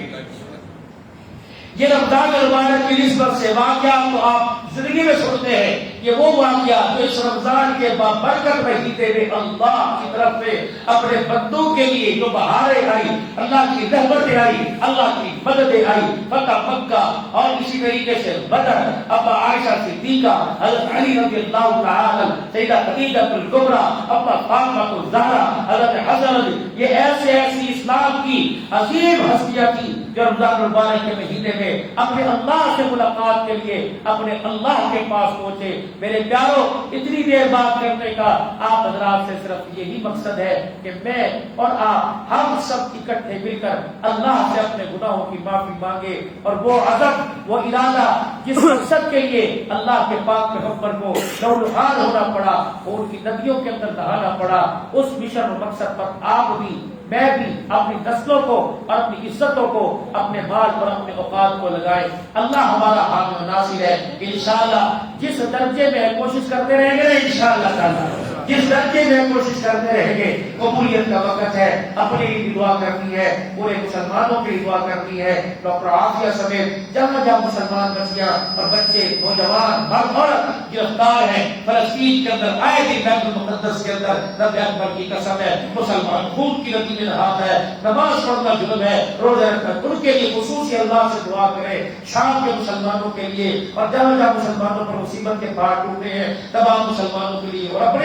یہ رمضان المبارک کی نسبت سے واقعہ تو آپ زندگی میں سنتے ہیں، یہ وہ واقعہ جو اس رمضان کے بابرکت مہینے میں اللہ کی طرف سے اپنے بندوں کے لیے جو بہاریں آئی، اللہ کی رحمتیں آئی، اللہ کی مددیں آئی، فتح مکہ اور اسی طریقے سے بدر، ابا عائشہ صدیقہ، حضرت علی رضی اللہ تعالی، سیدہ خدیجہ الکبریٰ، ابا فاطمہ الزہرا، حضرت حسن علی، یہ ایسی اسلام کی عظیم ہستیاں تھی جو رمضان المبارک کے مہینے میں اپنے اللہ سے ملاقات کے لیے اپنے اللہ کے پاس پہنچے۔ میرے پیاروں، اتنی دیر بات کرنے کا آپ حضرات سے صرف یہی مقصد ہے کہ میں اور آپ ہم سب اکٹھے مل کر اللہ سے اپنے گناہوں کی معافی مانگے، اور وہ عزم، وہ ارادہ جس مقصد کے لیے اللہ کے پاک پیغمبر کو نولحال ہونا پڑا اور ان کی ندیوں کے اندر نہانا پڑا، اس مشن اور مقصد پر آپ بھی، میں بھی اپنی نسلوں کو اور اپنی عزتوں کو، اپنے مال اور اپنے اوقات کو لگائے۔ اللہ ہمارا حامی و ناصر ہے۔ انشاءاللہ جس درجے میں کوشش کرتے رہیں گے نا، انشاءاللہ تعالی جس درجے میں کوشش کرتے رہیں گے، قبولیت کا وقت ہے۔ اپنے لیے دعا کرنی ہے، پورے مسلمانوں کے لیے دعا کرنی ہے۔ ڈاکٹر عافیہ سمیت جہاں جہاں مسلمان بچیاں اور بچے، نوجوان، مرد عورت گرفتار ہیں فلسطین کے اندر، آئے دن بیت المقدس کے اندر، رب اکبر کی قسم ہے، مسلمان خون کی ندی میں نہاتا ہے، نماز پڑھنا جرم ہے، روزہ رکھنا، ان کے لیے خصوصی اللہ سے دعا کرے، شام کے مسلمانوں کے لیے، اور جہاں جہاں مسلمانوں پر مصیبت کے پہاڑ ٹوٹے ہیں تمام مسلمانوں کے لیے، اور اپنے